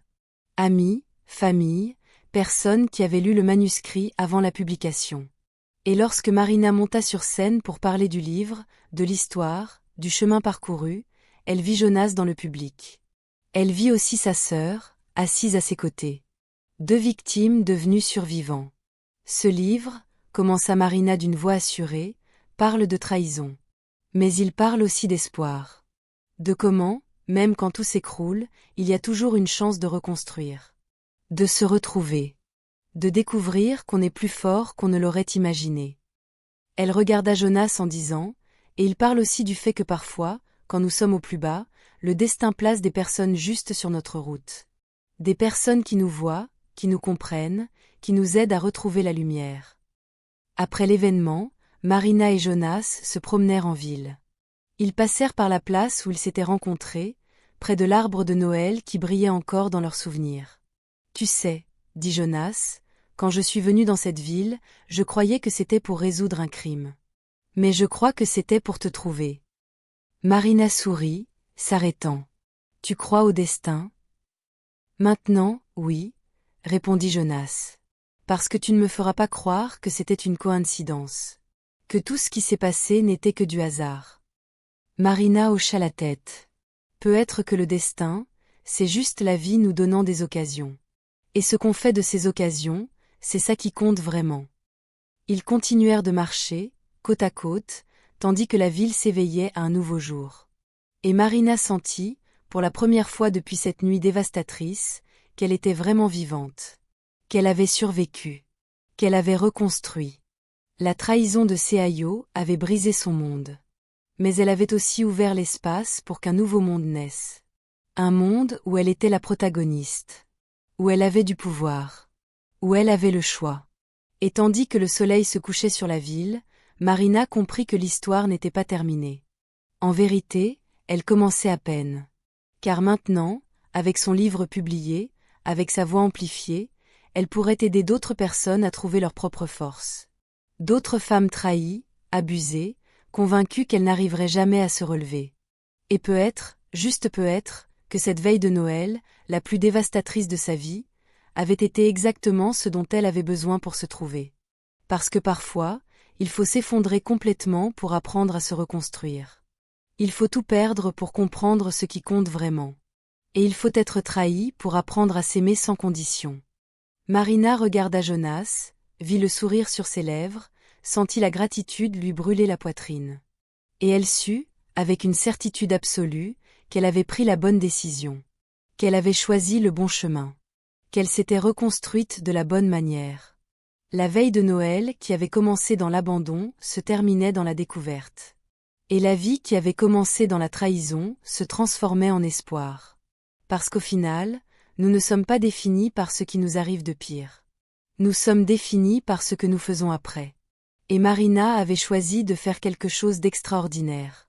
Amis, famille, personnes qui avaient lu le manuscrit avant la publication. Et lorsque Marina monta sur scène pour parler du livre, de l'histoire, du chemin parcouru, elle vit Jonas dans le public. Elle vit aussi sa sœur, assise à ses côtés. 2 victimes devenues survivants. Ce livre, commença Marina d'une voix assurée, parle de trahison. Mais il parle aussi d'espoir. De comment, même quand tout s'écroule, il y a toujours une chance de reconstruire. De se retrouver. De découvrir qu'on est plus fort qu'on ne l'aurait imaginé. Elle regarda Jonas en disant, et il parle aussi du fait que parfois, quand nous sommes au plus bas, le destin place des personnes justes sur notre route. Des personnes qui nous voient, qui nous comprennent, qui nous aident à retrouver la lumière. Après l'événement, Marina et Jonas se promenèrent en ville. Ils passèrent par la place où ils s'étaient rencontrés, près de l'arbre de Noël qui brillait encore dans leurs souvenirs. Tu sais, dit Jonas, quand je suis venu dans cette ville, je croyais que c'était pour résoudre un crime. Mais je crois que c'était pour te trouver. Marina sourit, s'arrêtant. Tu crois au destin? Maintenant, oui, répondit Jonas. Parce que tu ne me feras pas croire que c'était une coïncidence. Que tout ce qui s'est passé n'était que du hasard. Marina hocha la tête. Peut être que le destin, c'est juste la vie nous donnant des occasions. Et ce qu'on fait de ces occasions, c'est ça qui compte vraiment. Ils continuèrent de marcher, côte à côte, tandis que la ville s'éveillait à un nouveau jour. Et Marina sentit, pour la première fois depuis cette nuit dévastatrice, qu'elle était vraiment vivante. Qu'elle avait survécu. Qu'elle avait reconstruit. La trahison de Seayo avait brisé son monde. Mais elle avait aussi ouvert l'espace pour qu'un nouveau monde naisse. Un monde où elle était la protagoniste. Où elle avait du pouvoir. Où elle avait le choix. Et tandis que le soleil se couchait sur la ville, Marina comprit que l'histoire n'était pas terminée. En vérité, elle commençait à peine. Car maintenant, avec son livre publié, avec sa voix amplifiée, elle pourrait aider d'autres personnes à trouver leur propre force. D'autres femmes trahies, abusées, convaincues qu'elles n'arriveraient jamais à se relever. Et peut-être, juste peut-être, que cette veille de Noël, la plus dévastatrice de sa vie, avait été exactement ce dont elle avait besoin pour se trouver. Parce que parfois, il faut s'effondrer complètement pour apprendre à se reconstruire. Il faut tout perdre pour comprendre ce qui compte vraiment. Et il faut être trahi pour apprendre à s'aimer sans condition. Marina regarda Jonas, vit le sourire sur ses lèvres, sentit la gratitude lui brûler la poitrine. Et elle sut, avec une certitude absolue, qu'elle avait pris la bonne décision. Qu'elle avait choisi le bon chemin. Qu'elle s'était reconstruite de la bonne manière. La veille de Noël, qui avait commencé dans l'abandon, se terminait dans la découverte. Et la vie qui avait commencé dans la trahison, se transformait en espoir. Parce qu'au final, nous ne sommes pas définis par ce qui nous arrive de pire. Nous sommes définis par ce que nous faisons après. Et Marina avait choisi de faire quelque chose d'extraordinaire.